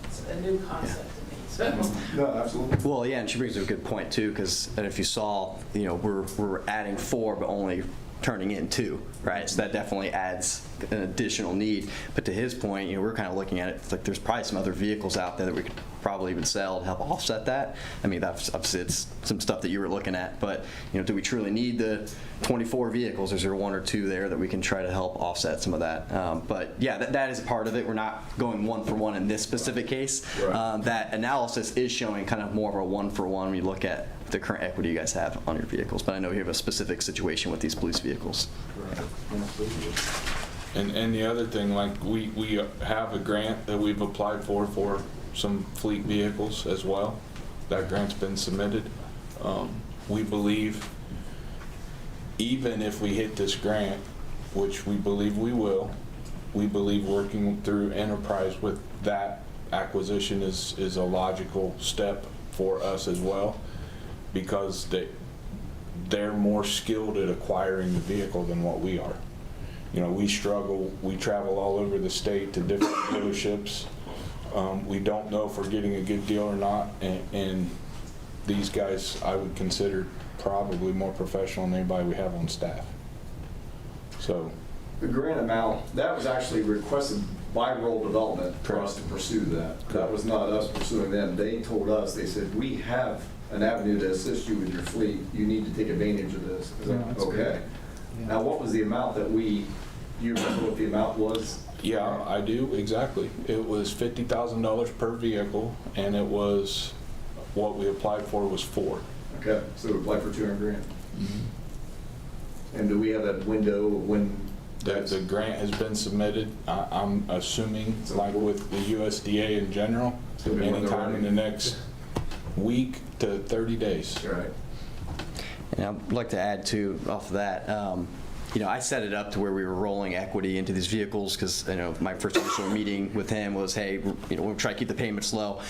[SPEAKER 4] It's a new concept to me, so.
[SPEAKER 2] No, absolutely.
[SPEAKER 11] Well, yeah, and she brings up a good point too, because if you saw, you know, we're adding 4, but only turning in too, right? So that definitely adds an additional need. But to his point, we're kind of looking at it, it's like there's probably some other vehicles out there that we could probably even sell to help offset that. I mean, that's obviously it's some stuff that you were looking at, but do we truly need the 24 vehicles? Is there one or two there that we can try to help offset some of that? But yeah, that is a part of it. We're not going one for one in this specific case.
[SPEAKER 2] Right.
[SPEAKER 11] That analysis is showing kind of more of a one for one when you look at the current equity you guys have on your vehicles. But I know you have a specific situation with these police vehicles.
[SPEAKER 2] Right.
[SPEAKER 5] And the other thing, like we have a grant that we've applied for some fleet vehicles as well. That grant's been submitted. We believe even if we hit this grant, which we believe we will, we believe working through enterprise with that acquisition is a logical step for us as well, because they're more skilled at acquiring the vehicle than what we are. We struggle, we travel all over the state to different dealerships. We don't know if we're getting a good deal or not, and these guys I would consider probably more professional than anybody we have on staff. So
[SPEAKER 2] The grant amount, that was actually requested by Rural Development for us to pursue that. That was not us pursuing them. They told us, they said, we have an avenue to assist you with your fleet. You need to take advantage of this. I said, okay. Now, what was the amount that you remember what the amount was?
[SPEAKER 5] yeah, I do, exactly. It was $50,000 per vehicle, and it was, what we applied for was 4.
[SPEAKER 2] Okay, so we applied for $200,000. And do we have that window of when?
[SPEAKER 5] That the grant has been submitted, I'm assuming, like with the USDA in general, anytime in the next week to 30 days.
[SPEAKER 2] Right.
[SPEAKER 11] And I'd like to add too, off of that, I set it up to where we were rolling equity into these vehicles because my first initial meeting with him was, hey, we'll try to keep the payments low.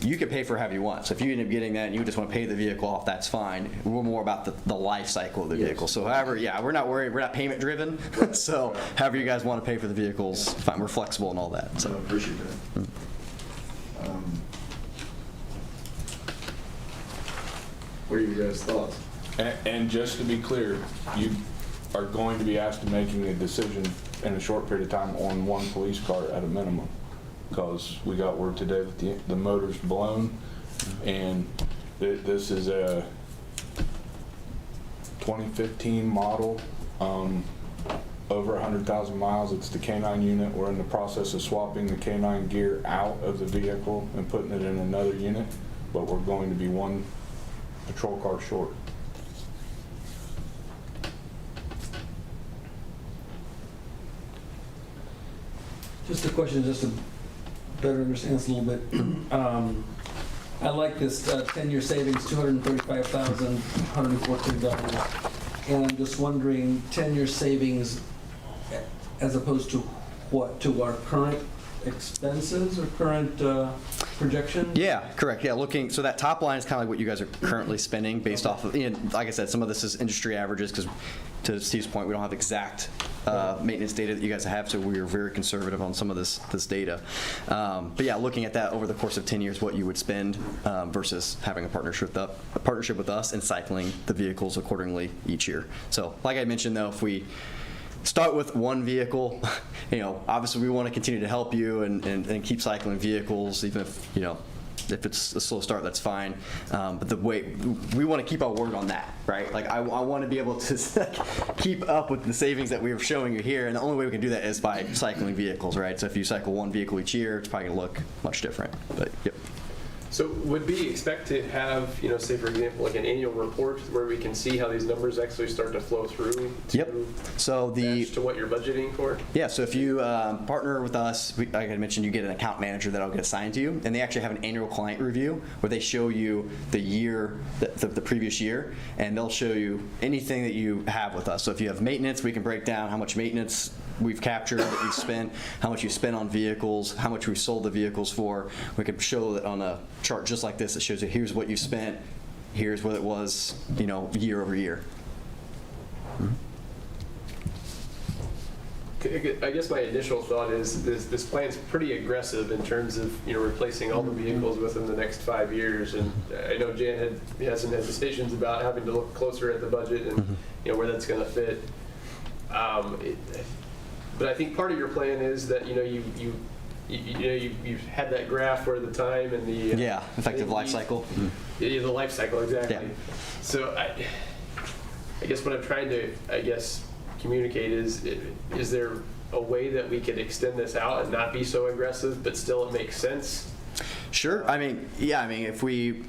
[SPEAKER 11] You can pay for however you want. So if you end up getting that and you just want to pay the vehicle off, that's fine. We're more about the life cycle of the vehicle. So however, yeah, we're not worried. We're not payment driven. So however you guys want to pay for the vehicles, fine. We're flexible and all that. So
[SPEAKER 2] I appreciate that. What are you guys' thoughts?
[SPEAKER 5] And just to be clear, you are going to be asked to making a decision in a short period of time on one police car at a minimum, because we got word today that the motor's blown, and this is a 2015 model, over 100,000 miles. It's the K9 unit. We're in the process of swapping the K9 gear out of the vehicle and putting it in another unit, but we're going to be one patrol car short.
[SPEAKER 7] Just a question, just to better understand this a little bit. I like this 10-year savings, $235,114. And I'm just wondering, 10-year savings as opposed to what? To our current expenses or current projections?
[SPEAKER 11] yeah, correct. Yeah, so that top line is kind of like what you guys are currently spending based off of, like I said, some of this is industry averages because to Steve's point, we don't have exact maintenance data that you guys have, so we are very conservative on some of this data. But yeah, looking at that over the course of 10 years, what you would spend versus having a partnership with us and cycling the vehicles accordingly each year. So like I mentioned though, if we start with one vehicle, obviously we want to continue to help you and keep cycling vehicles, even if, if it's a slow start, that's fine. But we want to keep our word on that, right? Like I want to be able to keep up with the savings that we were showing you here, and the only way we can do that is by cycling vehicles, right? So if you cycle one vehicle each year, it's probably going to look much different. But yep.
[SPEAKER 6] So would we expect to have, say for example, like an annual report where we can see how these numbers actually start to flow through to match to what you're budgeting for?
[SPEAKER 11] Yeah, so if you partner with us, like I mentioned, you get an account manager that'll get assigned to you, and they actually have an annual client review where they show you the year, the previous year, and they'll show you anything that you have with us. So if you have maintenance, we can break down how much maintenance we've captured, that we've spent, how much you spent on vehicles, how much we sold the vehicles for. We can show that on a chart just like this. It shows you here's what you spent, here's what it was, year over year.
[SPEAKER 6] I guess my initial thought is this plan's pretty aggressive in terms of replacing all the vehicles within the next 5 years, and I know Jan has some hesitations about having to look closer at the budget and where that's going to fit. But I think part of your plan is that, you've had that graph where the time and the
[SPEAKER 11] effective life cycle.
[SPEAKER 6] Yeah, the life cycle, exactly.
[SPEAKER 11] Yeah.
[SPEAKER 6] So I guess what I'm trying to communicate is there a way that we could extend this out and not be so aggressive, but still it makes sense?
[SPEAKER 11] Sure. I mean, if we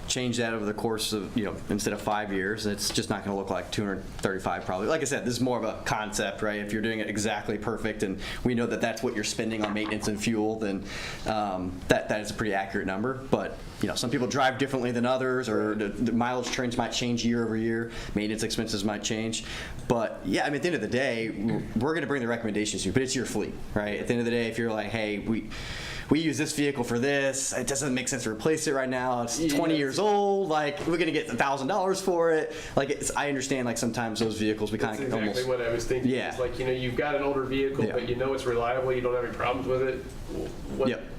[SPEAKER 11] change that over the course of, instead of 5 years, it's just not going to look like 235 probably. Like I said, this is more of a concept, right? If you're doing it exactly perfect and we know that that's what you're spending on maintenance and fuel, then that is a pretty accurate number. But, some people drive differently than others, or the mileage trends might change year over year. Maintenance expenses might change. But at the end of the day, we're going to bring the recommendations to you, but it's your fleet, right? At the end of the day, if you're like, hey, we use this vehicle for this. It doesn't make sense to replace it right now. It's 20 years old. Like, we're gonna get $1,000 for it. Like, I understand. Like, sometimes those vehicles we kind of
[SPEAKER 6] exactly
[SPEAKER 11] almost.
[SPEAKER 6] What I was thinking.
[SPEAKER 11] Yeah.
[SPEAKER 6] It's like, you've got an older vehicle, but it's reliable. You don't have any problems with it.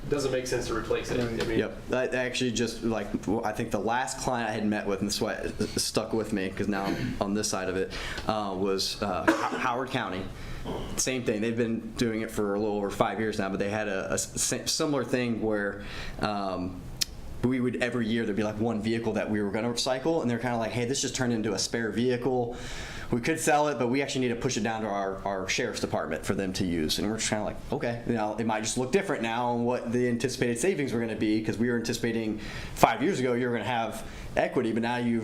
[SPEAKER 6] Doesn't make sense to replace it. I mean,
[SPEAKER 11] I actually just I think the last client I had met with, and this is why it stuck with me because now I'm on this side of it, was Howard County. Same thing. They've been doing it for a little over 5 years now, but they had a similar thing where we would every year there'd be like one vehicle that we were going to recycle, and they're kind of like, hey, this just turned into a spare vehicle. We could sell it, but we actually need to push it down to our sheriff's department for them to use. And we're just kind of like, okay, it might just look different now on what the anticipated savings were going to be, because we were anticipating 5 years ago you were going to have equity, but now you're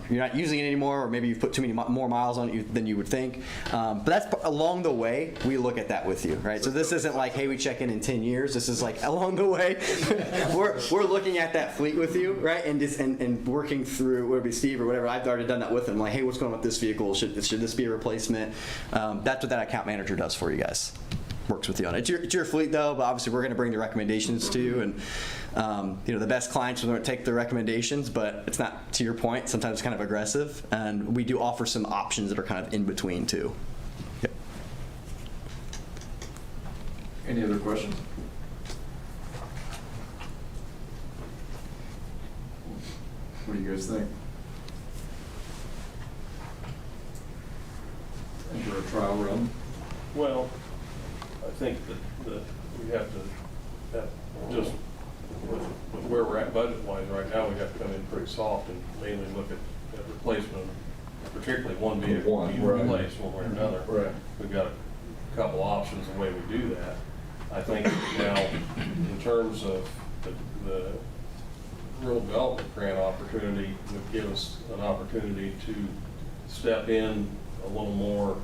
[SPEAKER 11] not using it anymore, or maybe you've put too many more miles on it than you would think. But that's along the way we look at that with you, right? So this isn't like, hey, we check in 10 years. This is like along the way we're looking at that fleet with you, right? And working through, whether it be Steve or whatever. I've already done that with them. Like, hey, what's going on with this vehicle? Should this be a replacement? That's what that account manager does for you guys. Works with you on it. It's your fleet though, but obviously we're going to bring the recommendations to you, and the best clients will take the recommendations, but it's not, to your point, sometimes it's kind of aggressive, and we do offer some options that are kind of in between too. Yep.
[SPEAKER 1] Any other questions? What do you guys think? Enter a trial run?
[SPEAKER 8] Well, I think that we have to, just with where we're at budget-wise right now, we have to come in pretty soft and mainly look at replacement, particularly one vehicle being replaced one way or another.
[SPEAKER 1] Right.
[SPEAKER 8] We've got a couple options the way we do that. I think now, in terms of the rural development grant opportunity, would give us an opportunity to step in a little more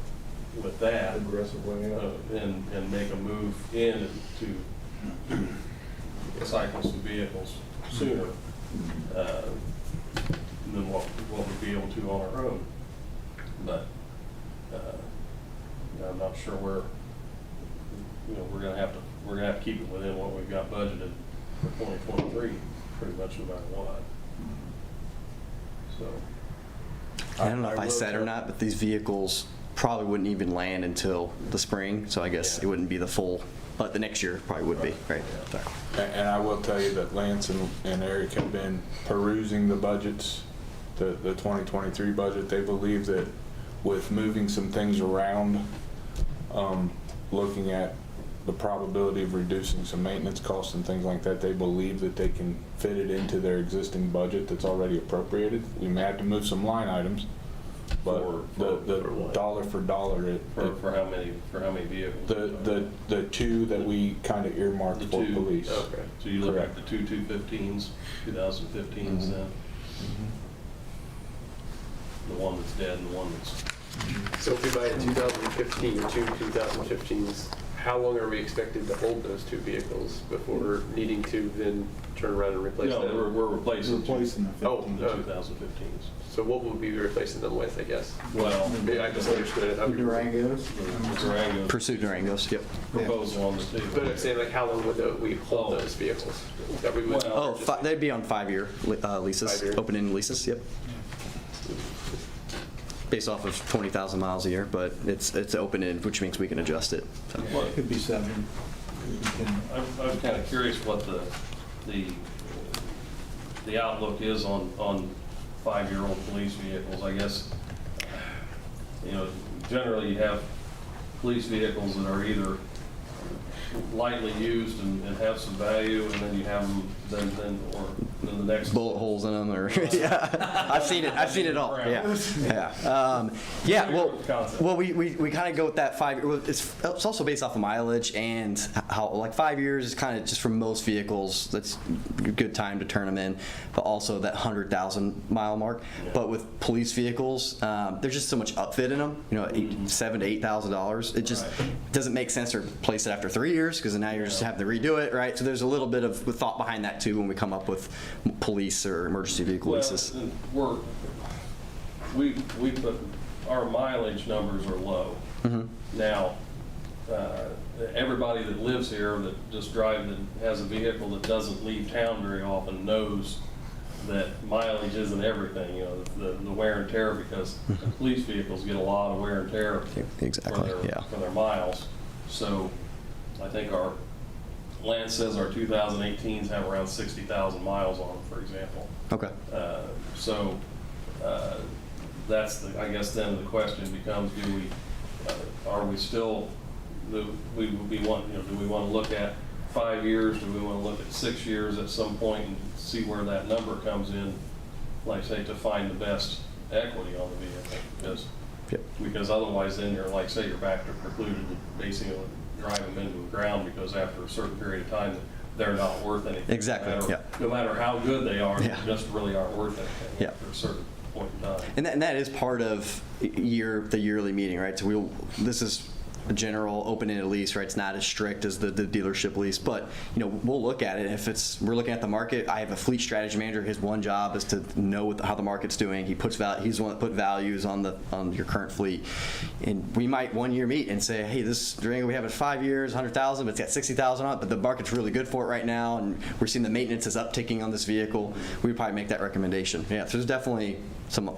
[SPEAKER 8] with that,
[SPEAKER 1] Aggressively,
[SPEAKER 8] and make a move in to cycle some vehicles sooner than what we'd be able to on our own. But I'm not sure where we're gonna have to keep it within what we've got budgeted for 2023, pretty much no matter what. So
[SPEAKER 11] I don't know if I said or not, but these vehicles probably wouldn't even land until the spring, so I guess it wouldn't be the full, but the next year probably would be, right?
[SPEAKER 5] And I will tell you that Lance and Eric have been perusing the budgets, the 2023 budget. They believe that with moving some things around, looking at the probability of reducing some maintenance costs and things like that, they believe that they can fit it into their existing budget that's already appropriated. We may have to move some line items, but the dollar for dollar,
[SPEAKER 8] for how many vehicles?
[SPEAKER 5] The two that we kind of earmarked for police.
[SPEAKER 8] Okay, so you look at the two 215s, 2015s then?
[SPEAKER 5] Mm-hmm.
[SPEAKER 8] The one that's dead and the one that's...
[SPEAKER 6] So if we buy a 2015 or two 2015s, how long are we expected to hold those two vehicles before needing to then turn around and replace them?
[SPEAKER 8] No, we're replacing the 2015s.
[SPEAKER 6] So what would we be replacing them with, I guess?
[SPEAKER 8] Well,
[SPEAKER 6] maybe I just understood it.
[SPEAKER 1] Durangos?
[SPEAKER 11] Pursuit Durangos, yep.
[SPEAKER 8] Proposal on the table.
[SPEAKER 6] But I'm saying, like, how long would we hold those vehicles? That we would
[SPEAKER 11] They'd be on 5-year leases,
[SPEAKER 6] 5 year.
[SPEAKER 11] open-end leases, yep. Based off of 20,000 miles a year, but it's open-end, which means we can adjust it. So.
[SPEAKER 3] Well, it could be 7.
[SPEAKER 8] I'm kind of curious what the outlook is on 5-year-old police vehicles. I guess, generally you have police vehicles that are either lightly used and have some value, and then you have them, then the next.
[SPEAKER 11] Bullet holes in them, or yeah, I've seen it all. Yeah. Well, we kind of go with that 5 year. It's also based off of mileage and how, like, 5 years is kind of just for most vehicles. That's a good time to turn them in, but also that 100,000 mile mark.
[SPEAKER 8] Yeah.
[SPEAKER 11] But with police vehicles, there's just so much upfit in them. You know, $7,000 to $8,000. It just doesn't make sense to replace it after 3 years, because now you're just having to redo it, right? So there's a little bit of thought behind that too when we come up with police or emergency vehicle leases.
[SPEAKER 8] We put, our mileage numbers are low. Now, everybody that lives here that just drives, that has a vehicle that doesn't leave town very often, knows that mileage isn't everything. You know, the wear and tear, because police vehicles get a lot of wear and tear for their miles. So I think Lance says our 2018s have around 60,000 miles on them, for example.
[SPEAKER 11] Okay.
[SPEAKER 8] That's I guess then the question becomes: are we still? Do we want to look at 5 years? Do we want to look at 6 years at some point and see where that number comes in? Like, say, to find the best equity on the vehicle, because otherwise, then you're, like, say, you're back to precluded to basically drive them into the ground, because after a certain period of time they're not worth anything.
[SPEAKER 11] Exactly.
[SPEAKER 8] No matter how good they are, they just really aren't worth anything after a certain point in time.
[SPEAKER 11] And that is part of the yearly meeting, right? So this is a general open-ended lease, right? It's not as strict as the dealership lease, but we'll look at it. If we're looking at the market, I have a fleet strategy manager. His one job is to know how the market's doing. He's the one that put values on your current fleet, and we might 1 year meet and say, hey, this Durango we have it 5 years, 100,000, but it's got 60,000 on it, but the market's really good for it right now, and we're seeing the maintenance is upticking on this vehicle. We'd probably make that recommendation. Yeah, so there's definitely some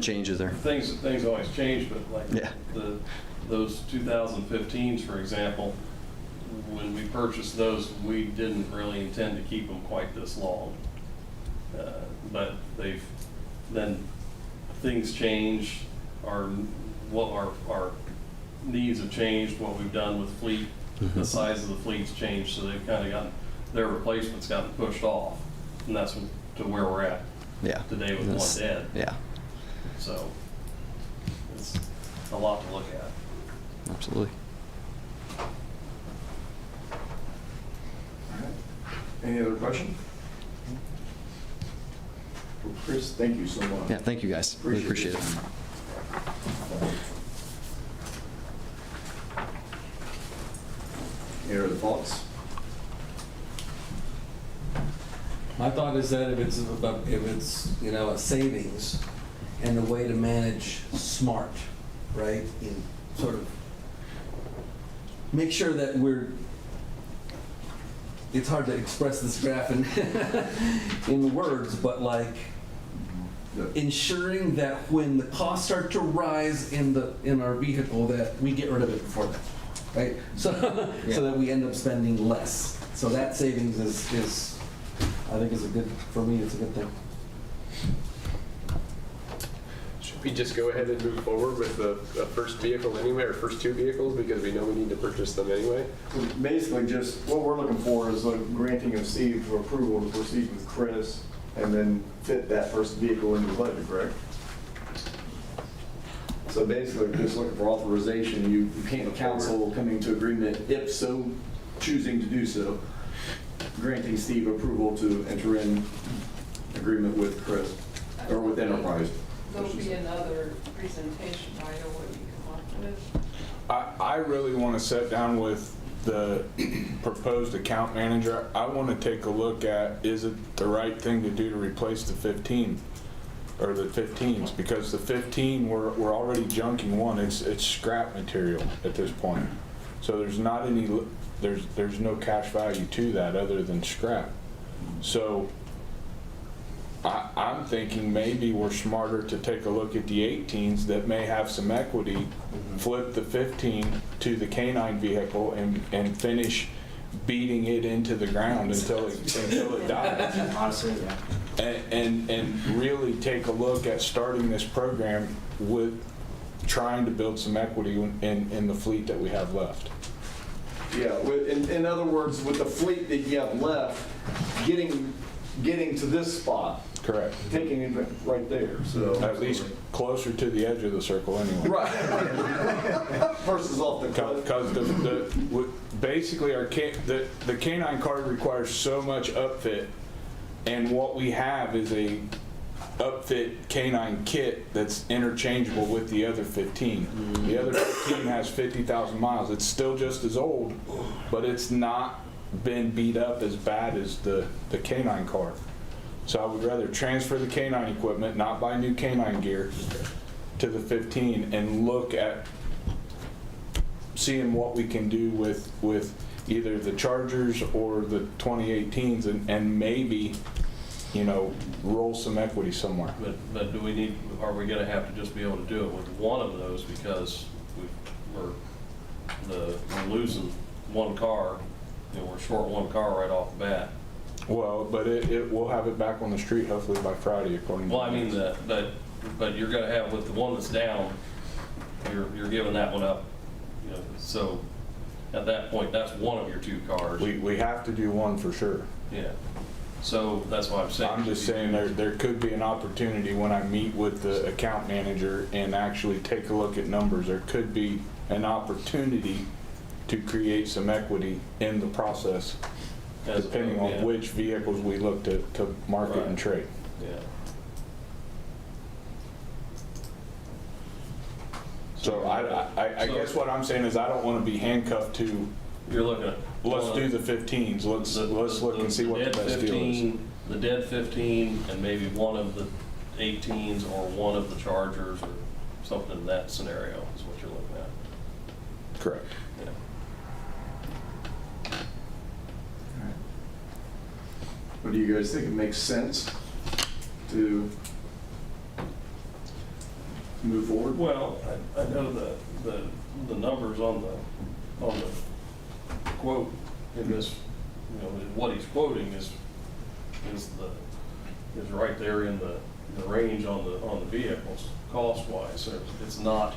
[SPEAKER 11] changes there.
[SPEAKER 8] Things always change, but like those 2015s, for example, when we purchased those, we didn't really intend to keep them quite this long. But then things change, our needs have changed, what we've done with fleet, the size of the fleet's changed, so they've kind of gotten, their replacement's gotten pushed off, and that's to where we're at today with one dead. So it's a lot to look at.
[SPEAKER 11] Absolutely.
[SPEAKER 2] All right. Any other questions? Well, Chris, thank you so much.
[SPEAKER 11] Yeah, thank you guys. Really appreciate it.
[SPEAKER 2] Any other thoughts?
[SPEAKER 7] My thought is that if it's a savings and a way to manage smart, right? In sort of make sure that it's hard to express this graph in words, but like ensuring that when the costs start to rise in our vehicle, that we get rid of it before that, right? So that we end up spending less. So that savings is I think for me, it's a good thing.
[SPEAKER 6] Should we just go ahead and move forward with the first vehicle anyway, or first two vehicles, because we know we need to purchase them anyway?
[SPEAKER 2] Basically, just what we're looking for is a granting of Steve approval to proceed with K.I.S.S. and then fit that first vehicle into the budget, correct? So basically, we're just looking for authorization. You can't council coming to agreement, if so choosing to do so, granting Steve approval to enter in agreement with K.I.S.S. or with Enterprise.
[SPEAKER 4] There'll be another presentation, I know what you come up with.
[SPEAKER 5] I really want to sit down with the proposed account manager. I want to take a look at, is it the right thing to do to replace the 15 or the 15s? Because the 15, we're already junking one. It's scrap material at this point. So there's not any, there's no cash value to that other than scrap. So I'm thinking maybe we're smarter to take a look at the 18s that may have some equity, flip the 15 to the K9 vehicle and finish beating it into the ground until it dies.
[SPEAKER 11] Honestly,
[SPEAKER 5] And really take a look at starting this program with trying to build some equity in the fleet that we have left.
[SPEAKER 2] Yeah, in other words, with the fleet that you have left, getting to this spot,
[SPEAKER 5] Correct.
[SPEAKER 2] taking it right there, so.
[SPEAKER 5] At least closer to the edge of the circle anyway.
[SPEAKER 2] Right. Versus off the cliff.
[SPEAKER 5] Because basically the canine card requires so much upfit, and what we have is a upfit canine kit that's interchangeable with the other 15. The other 15 has 50,000 miles. It's still just as old, but it's not been beat up as bad as the canine car. So I would rather transfer the canine equipment, not buy new canine gear, to the 15 and look at seeing what we can do with either the Chargers or the 2018s and maybe, you know, roll some equity somewhere.
[SPEAKER 8] But do we need, are we gonna have to just be able to do it with one of those because we're losing one car, you know, we're short one car right off the bat?
[SPEAKER 5] Well, but we'll have it back on the street hopefully by Friday, according to.
[SPEAKER 8] Well, I mean, but you're gonna have, with the one that's down, you're giving that one up, you know, so at that point, that's one of your two cars.
[SPEAKER 5] We have to do one for sure.
[SPEAKER 8] Yeah, so that's why I'm saying.
[SPEAKER 5] I'm just saying there could be an opportunity when I meet with the account manager and actually take a look at numbers. There could be an opportunity to create some equity in the process, depending on which vehicles we look to market and trade.
[SPEAKER 8] Yeah.
[SPEAKER 5] So I guess what I'm saying is I don't want to be handcuffed to.
[SPEAKER 8] You're looking at.
[SPEAKER 5] Let's do the 15s. Let's look and see what the best deal is.
[SPEAKER 8] The dead 15 and maybe one of the 18s or one of the Chargers or something in that scenario is what you're looking at.
[SPEAKER 5] Correct.
[SPEAKER 8] Yeah.
[SPEAKER 2] What do you guys think? It makes sense to move forward?
[SPEAKER 8] Well, I know the numbers on the quote in this, you know, what he's quoting is right there in the range on the vehicles cost wise. So it's not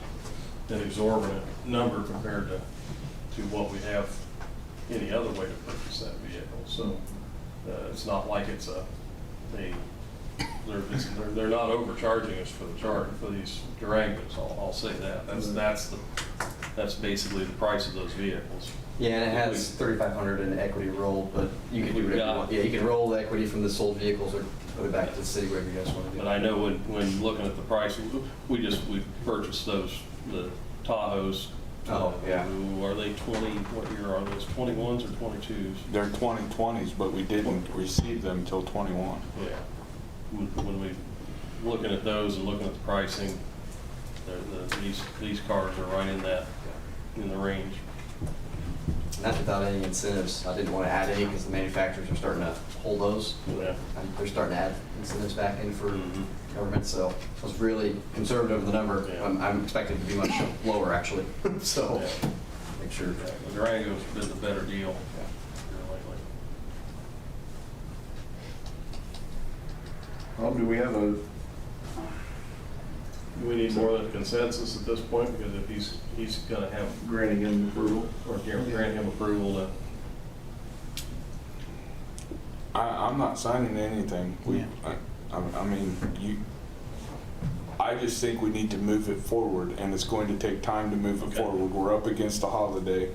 [SPEAKER 8] an exorbitant number compared to what we have any other way to purchase that vehicle. So it's not like it's they're not overcharging us for these Durangos. I'll say that. That's basically the price of those vehicles.
[SPEAKER 11] Yeah, and it has 3,500 in equity rolled, but you can do whatever you want. Yeah, you can roll the equity from the sold vehicles or put it back to the city, wherever you guys want to do.
[SPEAKER 8] But I know when looking at the pricing, we purchased the Tahoes.
[SPEAKER 11] Oh, yeah.
[SPEAKER 8] Are they 20, what year are those, 21s or 22s?
[SPEAKER 5] They're 2020s, but we didn't receive them until 21.
[SPEAKER 8] Yeah. When we looking at those and looking at the pricing, these cars are right in the range.
[SPEAKER 11] And that's without any incentives. I didn't want to add any because the manufacturers are starting to hold those.
[SPEAKER 8] Yeah.
[SPEAKER 11] And they're starting to add incentives back in for
[SPEAKER 8] Mhm.
[SPEAKER 11] government, so I was really conservative with the number.
[SPEAKER 8] Yeah.
[SPEAKER 11] I'm expecting it to be much lower, actually. So,
[SPEAKER 8] Yeah.
[SPEAKER 11] make sure.
[SPEAKER 8] Yeah, the Durango's been the better deal here lately.
[SPEAKER 2] Do we have a,
[SPEAKER 8] Do we need more than a consensus at this point? Because if he's gonna have,
[SPEAKER 2] granting him approval?
[SPEAKER 8] or grant him approval to,
[SPEAKER 5] I'm not signing anything. I mean, I just think we need to move it forward, and it's going to take time to move it forward. We're up against the holiday.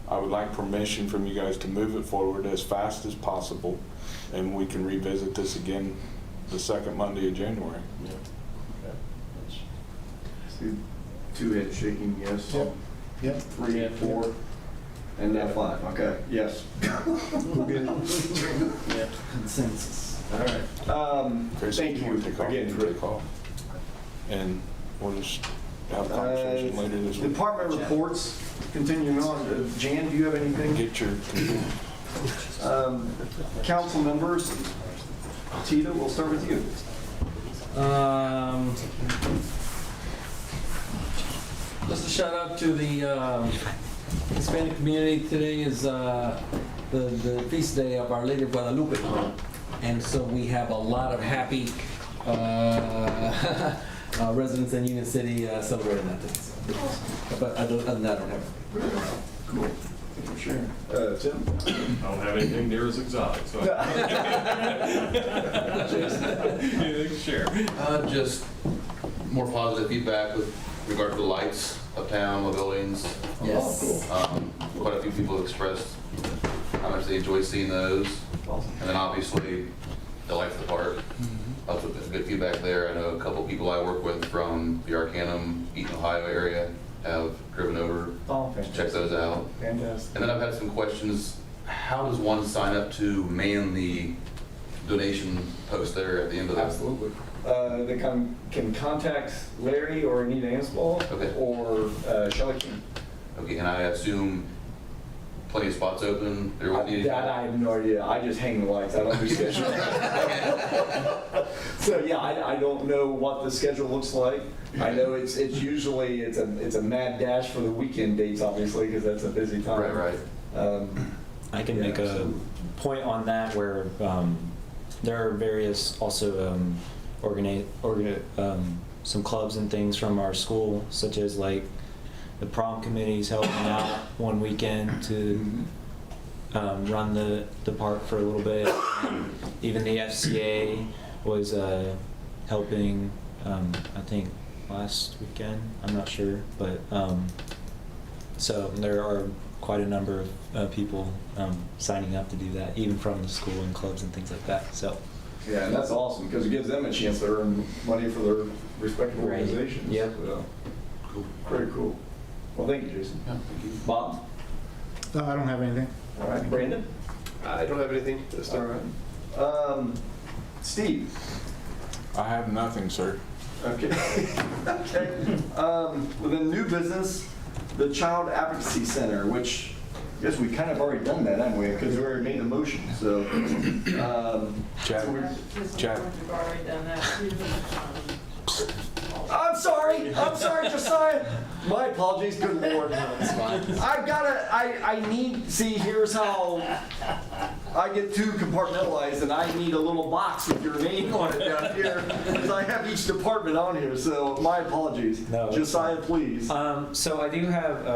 [SPEAKER 5] I would like permission from you guys to move it forward as fast as possible, and we can revisit this again the second Monday of January.
[SPEAKER 8] yeah. Okay.
[SPEAKER 2] See, two heads shaking, yes.
[SPEAKER 3] Yep. Yep.
[SPEAKER 2] 3, 4, and now 5. Okay, yes.
[SPEAKER 3] We're good.
[SPEAKER 8] Yeah.
[SPEAKER 7] Consensus.
[SPEAKER 2] All right.
[SPEAKER 5] Chris,
[SPEAKER 2] Thank
[SPEAKER 5] if
[SPEAKER 2] you
[SPEAKER 5] want to take off,
[SPEAKER 2] again,
[SPEAKER 5] you
[SPEAKER 2] Chris.
[SPEAKER 5] take off. And we'll just have a conversation later this week.
[SPEAKER 2] Department reports, continuing on. Jan, do you have anything?
[SPEAKER 5] Get your
[SPEAKER 2] Council members, Tita, we'll start with you.
[SPEAKER 7] Just a shout out to the Hispanic community. Today is the feast day of Our Lady of Guadalupe. And so we have a lot of happy residents in Union City celebrating that day. So, but other than that, I don't have.
[SPEAKER 2] Cool. Thank you for sharing. Tim?
[SPEAKER 8] I don't have anything near as exotic, so. Anything to share?
[SPEAKER 10] Just more positive feedback with regard to the lights uptown, the buildings.
[SPEAKER 7] Yes.
[SPEAKER 10] Quite a few people have expressed how much they enjoy seeing those.
[SPEAKER 2] Awesome.
[SPEAKER 10] And then obviously, the lights of the park. Lots of good feedback there. I know a couple people I work with from the Arcanum, Eaton, Ohio area have driven over
[SPEAKER 2] Oh,
[SPEAKER 10] to check those out.
[SPEAKER 2] Fantastic.
[SPEAKER 10] And then I've had some questions. How does one sign up to man the donation post there at the end of that?
[SPEAKER 2] Absolutely. They can contact Larry or Anita Ansball.
[SPEAKER 10] Okay.
[SPEAKER 2] Or Shelley King.
[SPEAKER 10] Okay, and I assume plenty of spots open. There won't be any.
[SPEAKER 2] That I have no idea. I just hang the lights. I don't do schedule. So yeah, I don't know what the schedule looks like. I know it's usually it's a mad dash for the weekend dates, obviously, because that's a busy time.
[SPEAKER 10] Right.
[SPEAKER 12] I can make a point on that where there are various also some clubs and things from our school, such as like the prom committee's helping out one weekend to run the park for a little bit. And even the FCA was helping, I think last weekend, I'm not sure, but so there are quite a number of people signing up to do that, even from the school and clubs and things like that. So
[SPEAKER 2] Yeah, and that's awesome because it gives them a chance to earn money for their respective
[SPEAKER 12] Right.
[SPEAKER 2] organizations.
[SPEAKER 12] Yep.
[SPEAKER 2] So,
[SPEAKER 10] Cool.
[SPEAKER 2] very cool. Well, thank you, Jason.
[SPEAKER 10] Yeah, thank you.
[SPEAKER 2] Bob?
[SPEAKER 3] I don't have anything.
[SPEAKER 2] All right. Brandon?
[SPEAKER 6] I don't have anything this
[SPEAKER 2] All
[SPEAKER 6] time.
[SPEAKER 2] right. Steve?
[SPEAKER 5] I have nothing, sir.
[SPEAKER 2] Okay. Okay. Within new business, the Child Advocacy Center, which I guess we kind of already done that, haven't we? Because we already made the motion, so.
[SPEAKER 5] Chad.
[SPEAKER 2] so we're-
[SPEAKER 5] Chat.
[SPEAKER 4] We've already done that too.
[SPEAKER 2] I'm sorry, Josiah. My apologies, good Lord. I need, see, here's how I get too compartmentalized and I need a little box with your name on it down here because I have each department on here, so my apologies.
[SPEAKER 12] No,
[SPEAKER 2] Josiah, please.
[SPEAKER 12] so I do have,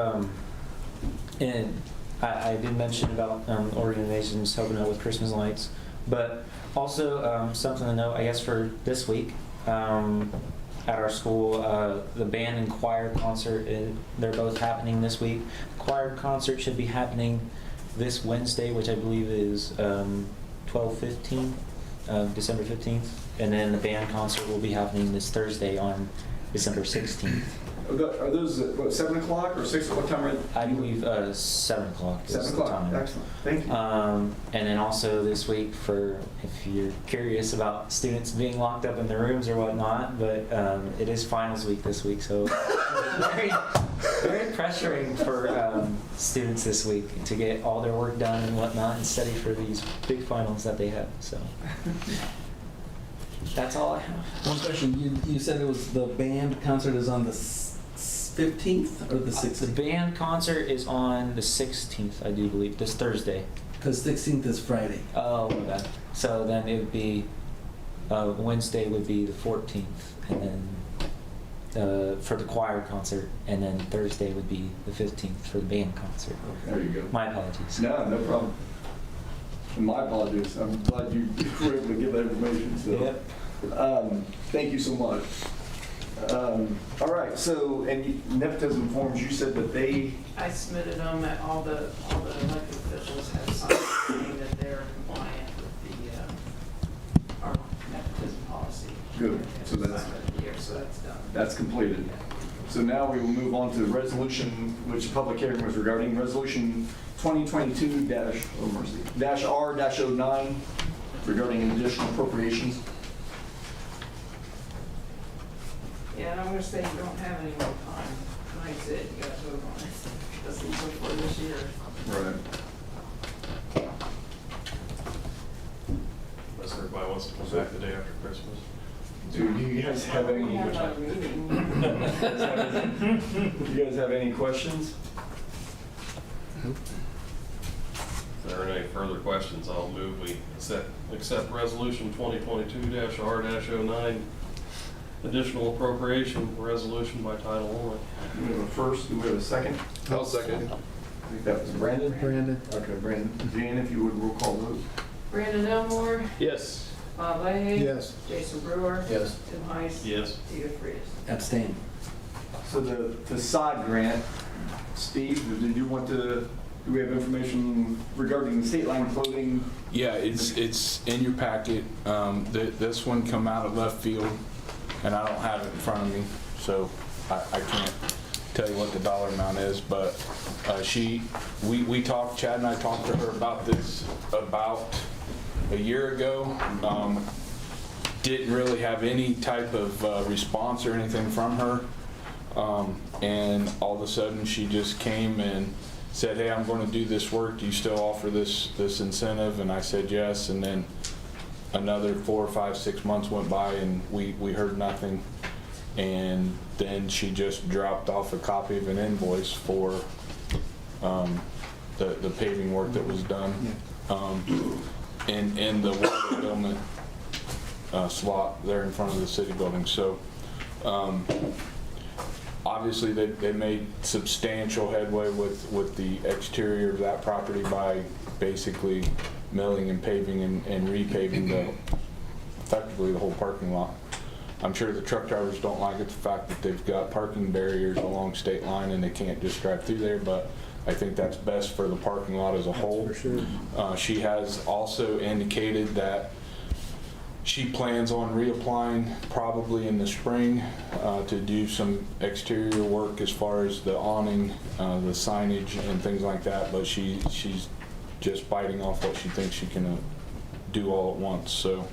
[SPEAKER 12] and I did mention about organizations helping out with Christmas lights, but also something to note, I guess, for this week. At our school, the band and choir concert, they're both happening this week. The choir concert should be happening this Wednesday, which I believe is 12/15, December 15th. And then the band concert will be happening this Thursday on December 16th.
[SPEAKER 2] Are those, what, 7 o'clock or 6 o'clock? What time are they?
[SPEAKER 12] I believe 7 o'clock is
[SPEAKER 2] 7
[SPEAKER 12] the
[SPEAKER 2] o'clock,
[SPEAKER 12] time.
[SPEAKER 2] excellent, thank you.
[SPEAKER 12] And then also this week, for if you're curious about students being locked up in their rooms or whatnot, but it is finals week this week, so very, very pressuring for students this week to get all their work done and whatnot and study for these big finals that they have. So that's all I have.
[SPEAKER 7] One question, you said it was the band concert is on the 15th or the
[SPEAKER 12] The
[SPEAKER 7] 16th?
[SPEAKER 12] band concert is on the 16th, I do believe, this Thursday.
[SPEAKER 7] Because 16th is Friday.
[SPEAKER 12] Oh, my bad. So then it would be, Wednesday would be the 14th, and then for the choir concert, and then Thursday would be the 15th for the band concert.
[SPEAKER 2] There you go.
[SPEAKER 12] My apologies.
[SPEAKER 2] No, no problem. And my apologies. I'm glad you were able to give that information. So,
[SPEAKER 12] Yep.
[SPEAKER 2] Thank you so much. All right. So, and nepotism forms. You said that they.
[SPEAKER 4] I submitted them, and all the elected officials have signed saying that they're compliant with our nepotism policy.
[SPEAKER 2] Good.
[SPEAKER 4] And
[SPEAKER 2] So that's-
[SPEAKER 4] signed it here, so that's done.
[SPEAKER 2] That's completed. So now we will move on to the resolution, which public hearing was regarding resolution 2022-R-09 regarding additional appropriations.
[SPEAKER 4] Yeah, and I'm gonna say you don't have any more time. Tonight's it, you gotta vote on it. That's the so for this year.
[SPEAKER 2] Right.
[SPEAKER 8] Unless everybody wants to come back the day after Christmas.
[SPEAKER 2] Do you guys have any?
[SPEAKER 4] We have another meeting.
[SPEAKER 2] Do you guys have any questions?
[SPEAKER 8] If there are any further questions, I'll move we accept resolution 2022-R-09 additional appropriation resolution by title only.
[SPEAKER 2] Do we have a first? Do we have a second?
[SPEAKER 6] I'll second.
[SPEAKER 2] I think that was Brandon.
[SPEAKER 3] Brandon.
[SPEAKER 2] Okay, Brandon. Jan, if you would roll call vote.
[SPEAKER 4] Brandon Elmore,
[SPEAKER 6] Yes.
[SPEAKER 4] Bob Leahy.
[SPEAKER 3] Yes.
[SPEAKER 4] Jason Brewer.
[SPEAKER 2] Yes.
[SPEAKER 4] Tim Heiss.
[SPEAKER 8] Yes.
[SPEAKER 4] Peter Frias.
[SPEAKER 7] Abstain.
[SPEAKER 2] So the facade grant, Steve, did you want to, do we have information regarding the state line clothing?
[SPEAKER 5] Yeah, it's in your packet. This one come out of left field, and I don't have it in front of me, so I can't tell you what the dollar amount is, but we talked, Chad and I talked to her about this about a year ago. Didn't really have any type of response or anything from her. And all of a sudden she just came and said, hey, I'm going to do this work. Do you still offer this incentive? And I said yes. And then another 4, 5, 6 months went by and we heard nothing. And then she just dropped off a copy of an invoice for the paving work that was done in the water fulfillment slot there in front of the city building. So obviously they made substantial headway with the exterior of that property by basically milling and paving and repaving effectively the whole parking lot. I'm sure the truck drivers don't like it, the fact that they've got parking barriers along state line and they can't just drive through there, but I think that's best for the parking lot as a whole.
[SPEAKER 3] For sure.
[SPEAKER 5] She has also indicated that she plans on reapplying probably in the spring to do some exterior work as far as the awning, the signage and things like that, but she's just biting off what she thinks she can do all at once. So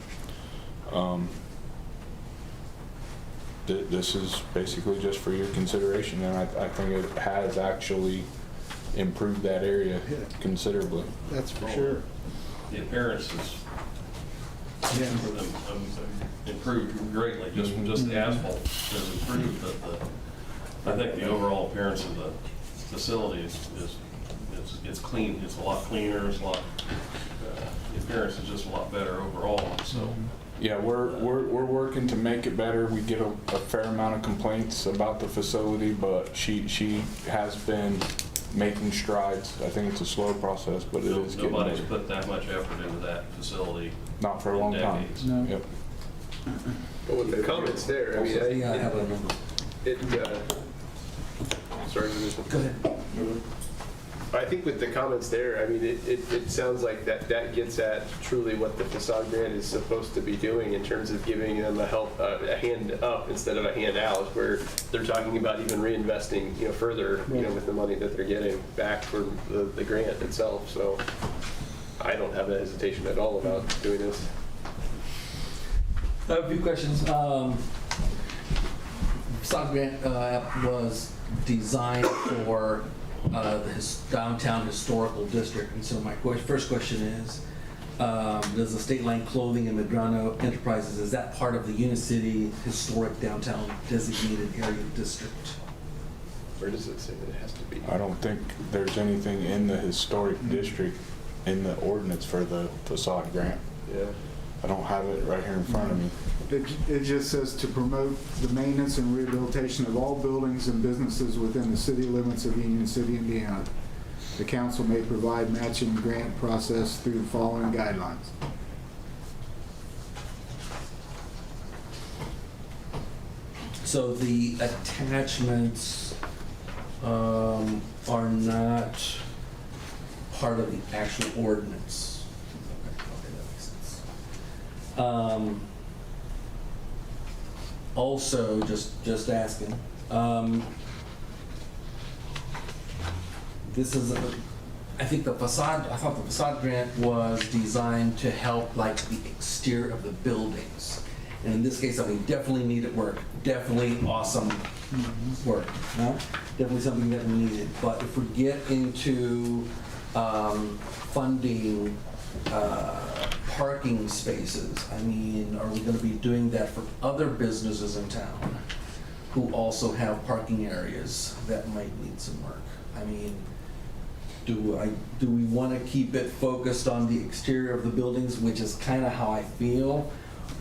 [SPEAKER 5] this is basically just for your consideration, and I think it has actually improved that area considerably.
[SPEAKER 3] That's for sure.
[SPEAKER 8] The appearances
[SPEAKER 3] Yeah.
[SPEAKER 8] for them improved greatly. Just the asphalt has improved, but I think the overall appearance of the facility it's clean. It's a lot cleaner. It's a lot. The appearance is just a lot better overall. So.
[SPEAKER 5] Yeah, we're working to make it better. We get a fair amount of complaints about the facility, but she has been making strides. I think it's a slow process, but it is getting
[SPEAKER 8] Nobody's
[SPEAKER 5] better.
[SPEAKER 8] put that much effort into that facility.
[SPEAKER 5] Not for a long time.
[SPEAKER 8] Decades.
[SPEAKER 3] No.
[SPEAKER 5] Yep.
[SPEAKER 6] But with the comments there, I mean,
[SPEAKER 7] Yeah, I have a number.
[SPEAKER 6] Sorry.
[SPEAKER 7] Go ahead.
[SPEAKER 6] I think with the comments there, I mean, it sounds like that gets at truly what the facade grant is supposed to be doing in terms of giving them a hand up instead of a hand out, where they're talking about even reinvesting, further, with the money that they're getting back from the grant itself. So I don't have a hesitation at all about doing this.
[SPEAKER 7] I have a few questions. Facade grant was designed for the downtown historical district, and so my first question is, does the State Line Clothing and Medrano Enterprises, is that part of the Unicity Historic Downtown Designated Area District?
[SPEAKER 6] Where does it say that it has to be?
[SPEAKER 5] I don't think there's anything in the historic district in the ordinance for the facade grant.
[SPEAKER 6] Yeah.
[SPEAKER 5] I don't have it right here in front of me.
[SPEAKER 3] It just says to promote the maintenance and rehabilitation of all buildings and businesses within the city limits of Union City, Indiana. The council may provide matching grant process through the following guidelines.
[SPEAKER 7] So the attachments are not part of the actual ordinance. Okay, that makes sense. Also, just asking, this is, I think I thought the facade grant was designed to help like the exterior of the buildings. And in this case, I mean, definitely needed work, definitely awesome work, no? Definitely something that we needed. But if we get into funding parking spaces, I mean, are we gonna be doing that for other businesses in town who also have parking areas that might need some work? I mean, do we wanna keep it focused on the exterior of the buildings, which is kinda how I feel?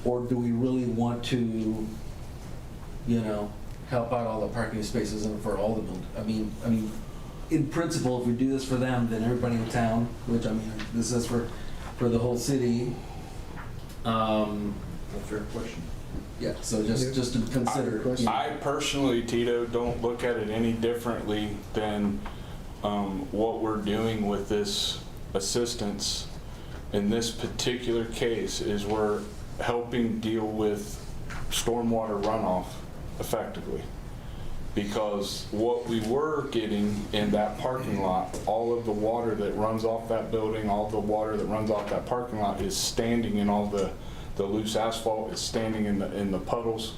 [SPEAKER 7] Or do we really want to you know, help out all the parking spaces and for all the buildings. I mean, in principle, if we do this for them, then everybody in town, which I mean, this is for the whole city.
[SPEAKER 2] A fair question.
[SPEAKER 7] Yeah, so just to consider.
[SPEAKER 5] I personally, Tito, don't look at it any differently than what we're doing with this assistance. In this particular case, is we're helping deal with stormwater runoff effectively. Because what we were getting in that parking lot, all of the water that runs off that building, all the water that runs off that parking lot is standing in all the loose asphalt, is standing in the puddles,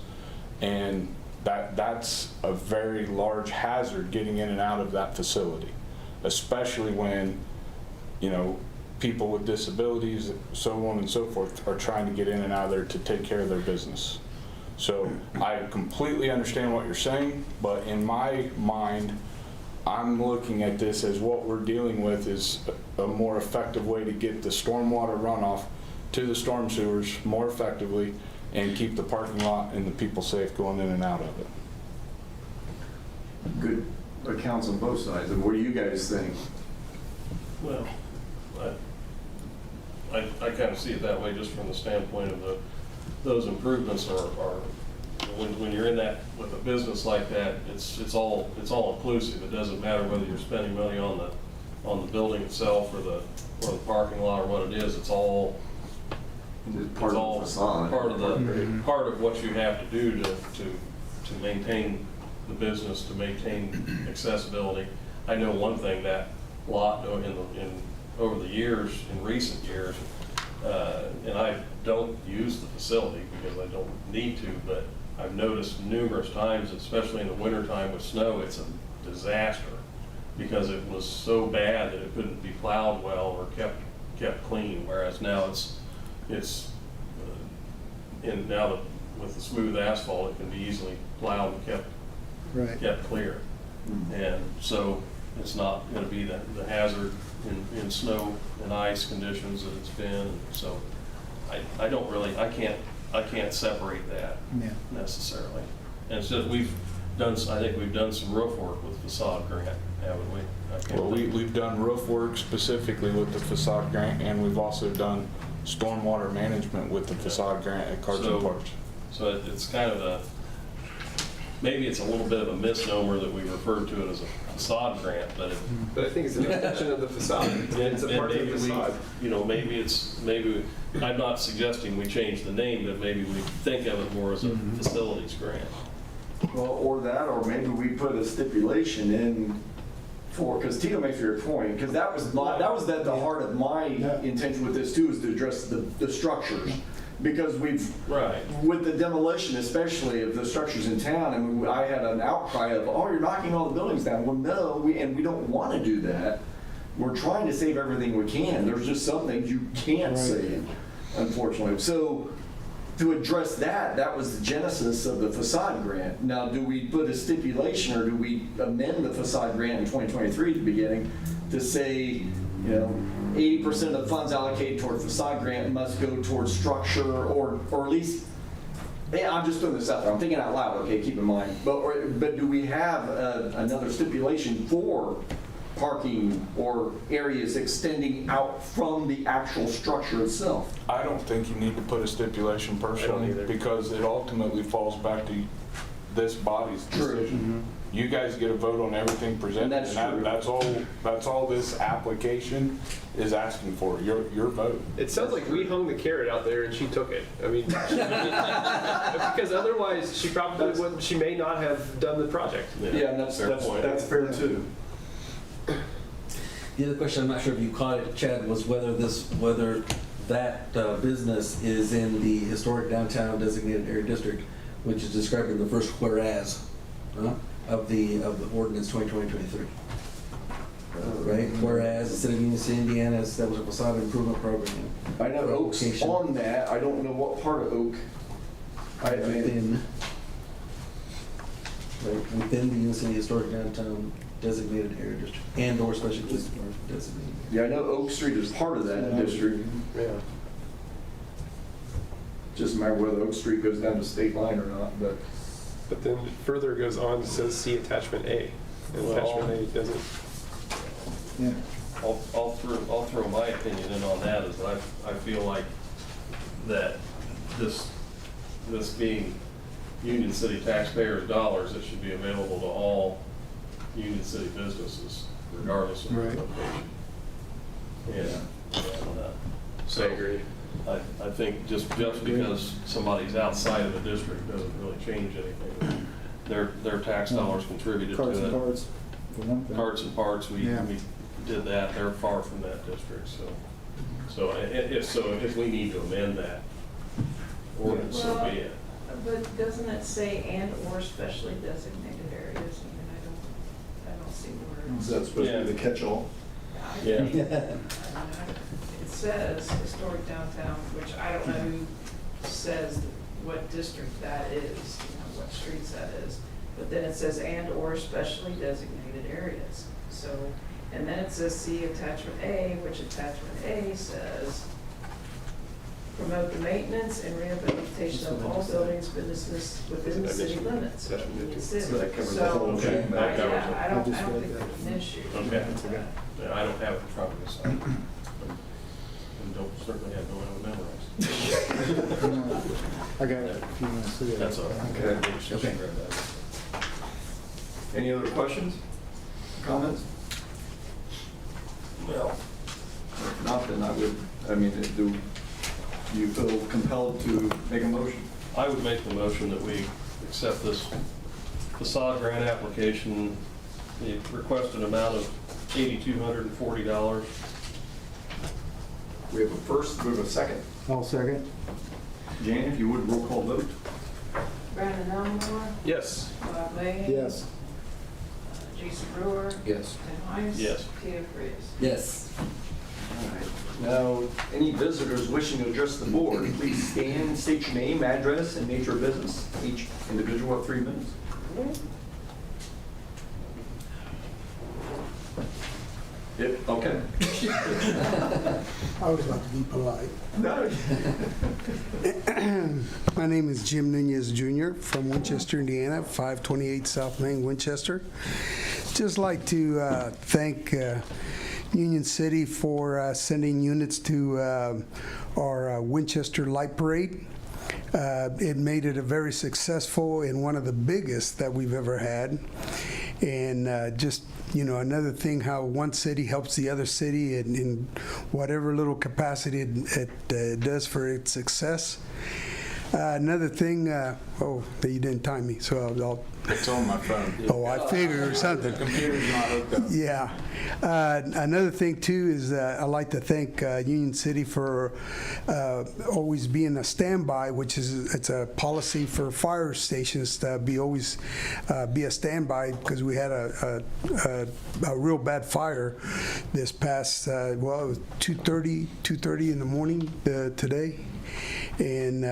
[SPEAKER 5] and that's a very large hazard getting in and out of that facility, especially when, you know, people with disabilities, so on and so forth, are trying to get in and out of there to take care of their business. So I completely understand what you're saying, but in my mind, I'm looking at this as what we're dealing with is a more effective way to get the stormwater runoff to the storm sewers more effectively and keep the parking lot and the people safe going in and out of it.
[SPEAKER 2] Good accounts on both sides. And what do you guys think?
[SPEAKER 8] Well, I kind of see it that way just from the standpoint of those improvements are when you're in that with a business like that, it's all inclusive. It doesn't matter whether you're spending money on the building itself or the parking lot or what it is. It's all
[SPEAKER 2] Part of the facade.
[SPEAKER 8] Part of what you have to do to maintain the business, to maintain accessibility. I know one thing, that lot over the years, in recent years, and I don't use the facility because I don't need to, but I've noticed numerous times, especially in the wintertime with snow, it's a disaster because it was so bad that it couldn't be plowed well or kept clean, whereas now now that with the smooth asphalt, it can be easily plowed and kept clear. And so it's not going to be the hazard in snow and ice conditions that it's been. So I can't separate that necessarily. And it's just I think we've done some roof work with facade grant, haven't we?
[SPEAKER 5] Well, we've done roof work specifically with the facade grant, and we've also done stormwater management with the facade grant at Carson Parks.
[SPEAKER 8] So it's kind of maybe it's a little bit of a misnomer that we refer to it as a facade grant, but
[SPEAKER 6] But I think it's an extension of the facade. It's a part of the facade.
[SPEAKER 8] Maybe I'm not suggesting we change the name, but maybe we think of it more as a facilities grant.
[SPEAKER 2] Well, or maybe we put a stipulation in because Tito makes a good point, because that was at the heart of my intention with this too, is to address the structures. Because with the demolition, especially of the structures in town, and I had an outcry of, oh, you're knocking all the buildings down. Well, no, and we don't want to do that. We're trying to save everything we can. There's just some things you can't save, unfortunately. So to address that was the genesis of the facade grant. Now, do we put a stipulation or do we amend the facade grant in 2023 at the beginning to say, 80% of the funds allocated toward facade grant must go towards structure or at least, I'm just throwing this out there, I'm thinking out loud, okay, keep in mind. But do we have another stipulation for parking or areas extending out from the actual structure itself?
[SPEAKER 5] I don't think you need to put a stipulation personally, because it ultimately falls back to this body's decision. You guys get a vote on everything presented, and that's all this application is asking for, your vote.
[SPEAKER 6] It sounds like we hung the carrot out there and she took it. I mean, because otherwise she probably wouldn't. She may not have done the project.
[SPEAKER 2] Yeah, that's fair too.
[SPEAKER 7] The other question, I'm not sure if you caught it, Chad, was whether that business is in the historic downtown designated area district, which is described in the first whereas of the ordinance 2020-23. Right? Whereas the city of Union City, Indiana has established a facade improvement program.
[SPEAKER 2] I know Oak's on that. I don't know what part of Oak.
[SPEAKER 7] Within the Union City historic downtown designated area district and/or special district designated.
[SPEAKER 2] Yeah, I know Oak Street is part of that district.
[SPEAKER 6] Yeah.
[SPEAKER 2] Just a matter whether Oak Street goes down to state line or not, but.
[SPEAKER 6] But then further goes on, it says see attachment A. And attachment A doesn't.
[SPEAKER 3] Yeah.
[SPEAKER 8] I'll throw my opinion in on that, is I feel like that this being Union City taxpayers' dollars, it should be available to all Union City businesses, regardless of their
[SPEAKER 3] Right.
[SPEAKER 8] location. And so
[SPEAKER 6] I agree.
[SPEAKER 8] I think just because somebody's outside of the district doesn't really change anything. Their tax dollars contributed to it.
[SPEAKER 3] Carts and parts, for one thing.
[SPEAKER 8] Carts and parts, we
[SPEAKER 3] Yeah.
[SPEAKER 8] did that, they're far from that district, so if we need to amend that ordinance, so be it.
[SPEAKER 4] But doesn't it say and/or specially designated areas? I don't see where.
[SPEAKER 2] So that's supposed to be the catch-all.
[SPEAKER 8] Yeah.
[SPEAKER 4] It says historic downtown, which I don't know who says what district that is, what streets that is. But then it says and/or specially designated areas. So, and then it says see attachment A, which attachment A says promote the maintenance and rehabilitation of all buildings, businesses within the city limits. of the city.
[SPEAKER 2] So that covers the whole thing.
[SPEAKER 4] So,
[SPEAKER 8] That covers
[SPEAKER 4] yeah, I don't
[SPEAKER 3] just read
[SPEAKER 4] think
[SPEAKER 3] that.
[SPEAKER 4] there's an issue.
[SPEAKER 8] Okay. Yeah, I don't have it in front of me, so. And don't certainly have no memorized.
[SPEAKER 3] I got it, if you want to see it.
[SPEAKER 8] That's all right.
[SPEAKER 2] Okay.
[SPEAKER 8] Maybe she should grab that.
[SPEAKER 2] Any other questions, comments?
[SPEAKER 8] Well,
[SPEAKER 2] If not, then do you feel compelled to make a motion?
[SPEAKER 8] I would make the motion that we accept this facade grant application, the requested amount of $8,240.
[SPEAKER 2] We have a first, we have a second.
[SPEAKER 3] I'll second.
[SPEAKER 2] Jan, if you would, roll call vote.
[SPEAKER 4] Brandon Elmore,
[SPEAKER 6] Yes.
[SPEAKER 4] Bob Leahy.
[SPEAKER 3] Yes.
[SPEAKER 4] Jason Brewer.
[SPEAKER 7] Yes.
[SPEAKER 4] Tim Heiss.
[SPEAKER 8] Yes.
[SPEAKER 4] Tia Freeze.
[SPEAKER 7] Yes.
[SPEAKER 2] All right. Now, any visitors wishing to address the board, please stand, state your name, address, and nature of business. Each individual have 3 minutes. Yep, okay.
[SPEAKER 13] I always like to be polite.
[SPEAKER 2] No.
[SPEAKER 13] My name is Jim Nunez Jr. from Winchester, Indiana, 528 South Main, Winchester. Just like to thank Union City for sending units to our Winchester Light Parade. It made it a very successful and one of the biggest that we've ever had. And just, another thing, how one city helps the other city in whatever little capacity it does for its success. Another thing, that you didn't time me, so I'll
[SPEAKER 5] It's on my phone.
[SPEAKER 13] I figured or something.
[SPEAKER 5] The computer's not hooked up.
[SPEAKER 13] Yeah. Another thing too is I'd like to thank Union City for always being a standby, which is it's a policy for fire stations to always be a standby, because we had a real bad fire this past it was 2:30 in the morning today. And,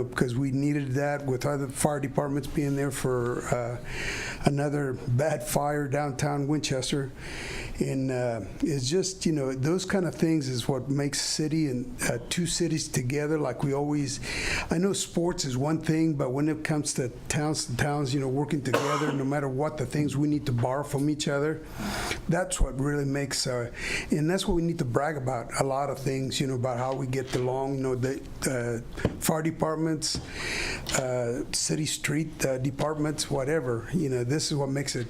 [SPEAKER 13] because we needed that with other fire departments being there for another bad fire downtown Winchester. And it's just, those kind of things is what makes city and two cities together. Like we always, I know sports is one thing, but when it comes to towns, working together, no matter what the things we need to borrow from each other, that's what really makes, and that's what we need to brag about, a lot of things, about how we get along, the fire departments, city street departments, whatever, this is what makes it,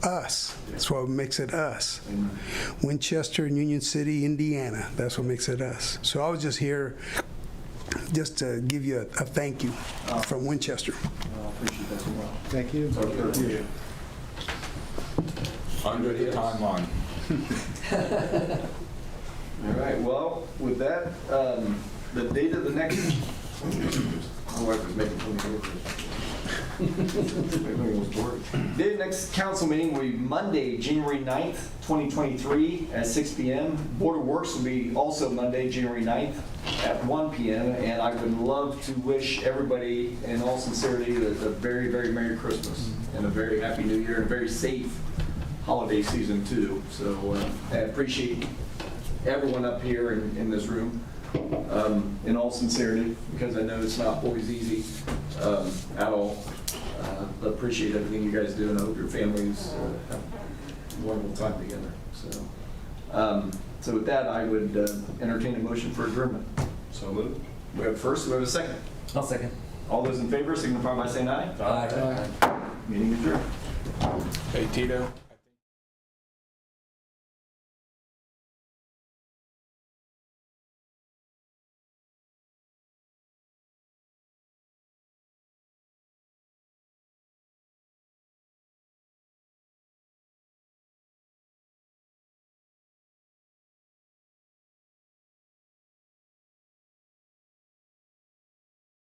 [SPEAKER 13] us. That's what makes it us. Winchester and Union City, Indiana. That's what makes it us. So I was just here just to give you a thank you from Winchester.
[SPEAKER 2] I appreciate that as well.
[SPEAKER 3] Thank you.
[SPEAKER 2] Okay.
[SPEAKER 5] Under the timeline.
[SPEAKER 2] All right, well, with that, the date of the next, my wife was making funny The next council meeting will be Monday, January 9th, 2023 at 6 p.m. Board of Works will be also Monday, January 9th at 1 p.m. And I would love to wish everybody, in all sincerity, a very, very Merry Christmas and a very Happy New Year and a very safe holiday season too. So I appreciate everyone up here in this room. in all sincerity, because I know it's not always easy at all. But appreciate everything you guys do, and I hope your families have a wonderful time together. So with that, I would entertain a motion for adjournment.
[SPEAKER 8] So moved.
[SPEAKER 2] We have a first, we have a second.
[SPEAKER 7] I'll second.
[SPEAKER 2] All those in favor signify by saying aye.
[SPEAKER 7] Aye.
[SPEAKER 2] Meeting adjourned.
[SPEAKER 5] Hey, Tito?